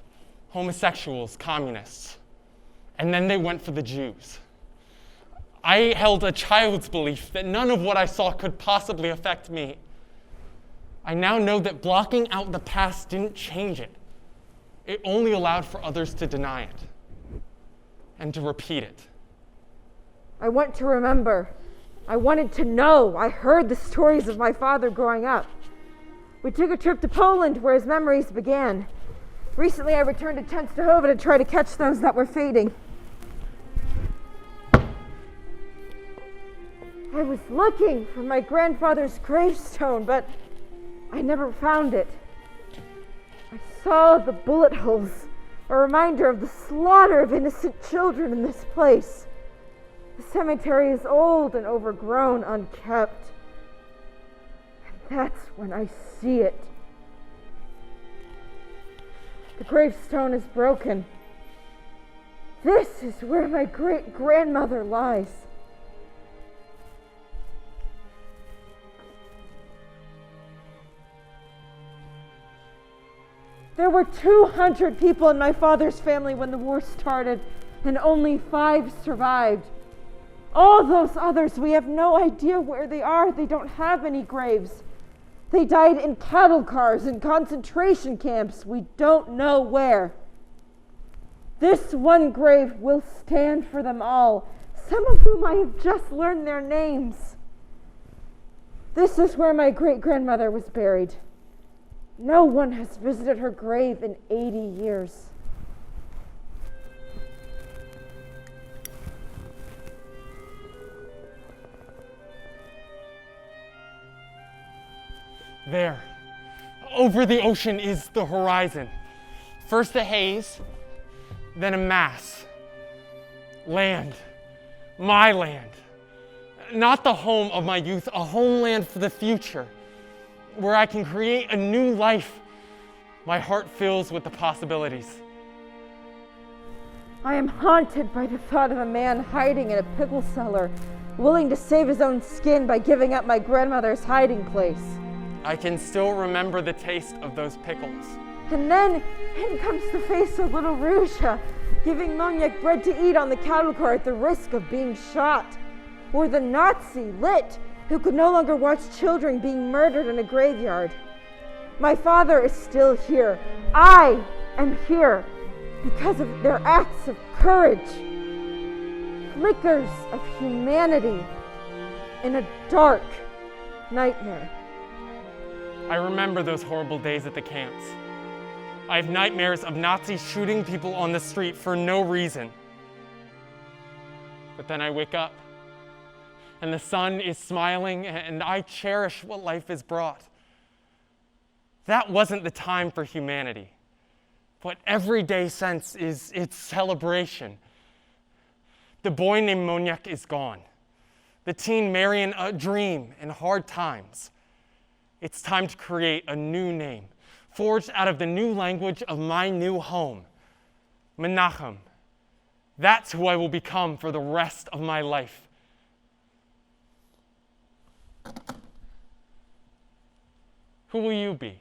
homosexuals, communists, and then they went for the Jews. I held a child's belief that none of what I saw could possibly affect me. I now know that blocking out the past didn't change it. It only allowed for others to deny it and to repeat it. I want to remember. I wanted to know. I heard the stories of my father growing up. We took a trip to Poland where his memories began. Recently I returned to Częstochowa to try to catch those that were fading. I was looking for my grandfather's gravestone, but I never found it. I saw the bullet holes, a reminder of the slaughter of innocent children in this place. The cemetery is old and overgrown, unkept. And That's when I see it. The gravestone is broken. This is where my great-grandmother lies. There were 200 people in my father's family when the war started, and only 5 survived. All those others, we have no idea where they are. They don't have any graves. They died in cattle cars, in concentration camps. We don't know where. This one grave will stand for them all, some of whom I have just learned their names. This is where my great-grandmother was buried. No one has visited her grave in 80 years. There, over the ocean is the horizon. First a haze, then a mass. Land, my land. Not the home of my youth, a homeland for the future, where I can create a new life. My heart fills with the possibilities. I am haunted by the thought of a man hiding in a pickle cellar, willing to save his own skin by giving up my grandmother's hiding place. I can still remember the taste of those pickles. And then in comes the face of little Rusha, giving Moniek bread to eat on the cattle car at the risk of being shot. Or the Nazi, Lit, who could no longer watch children being murdered in a graveyard. My father is still here. I am here because of their acts of courage. Flickers of humanity in a dark nightmare. I remember those horrible days at the camps. I have nightmares of Nazis shooting people on the street for no reason. But then I wake up, and the sun is smiling, and I cherish what life has brought. That wasn't the time for humanity. What everyday sense is its celebration. The boy named Moniek is gone. The teen Marion, a dream in hard times. It's time to create a new name, forged out of the new language of my new home, Menachem. That's who I will become for the rest of my life. Who will you be?